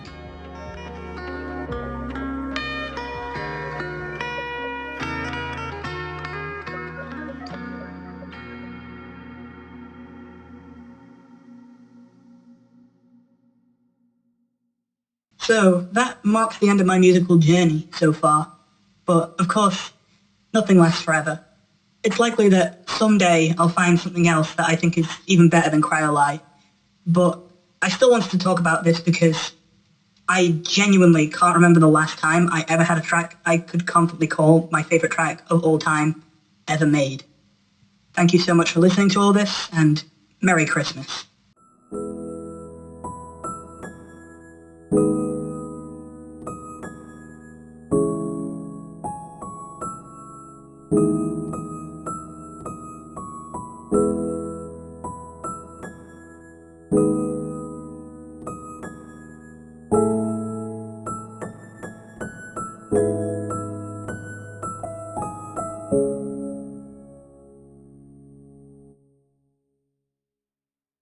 So that marks the end of my musical journey so far. But of course, nothing lasts forever. It's likely that someday I'll find something else that I think is even better than Cryolite. But I still wanted to talk about this because I genuinely can't remember the last time I ever had a track I could confidently call my favorite track of all time ever made. Thank you so much for listening to all this, and Merry Christmas.